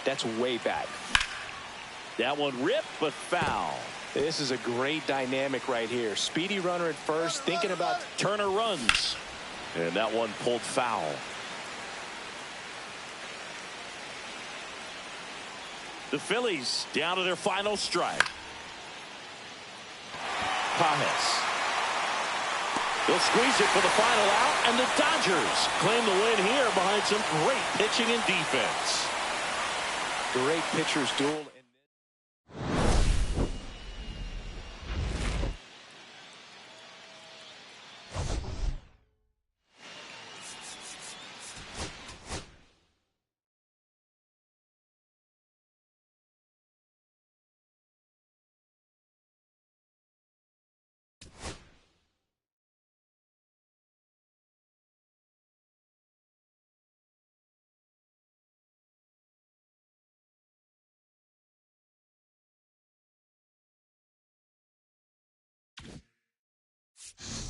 that's way back. That one ripped, but foul. This is a great dynamic right here. Speedy runner at first, thinking about Turner runs. And that one pulled foul. The Phillies down to their final strike. Pages. They'll squeeze it for the final out, and the Dodgers claim the win here behind some great pitching and defense. Great pitchers duel. You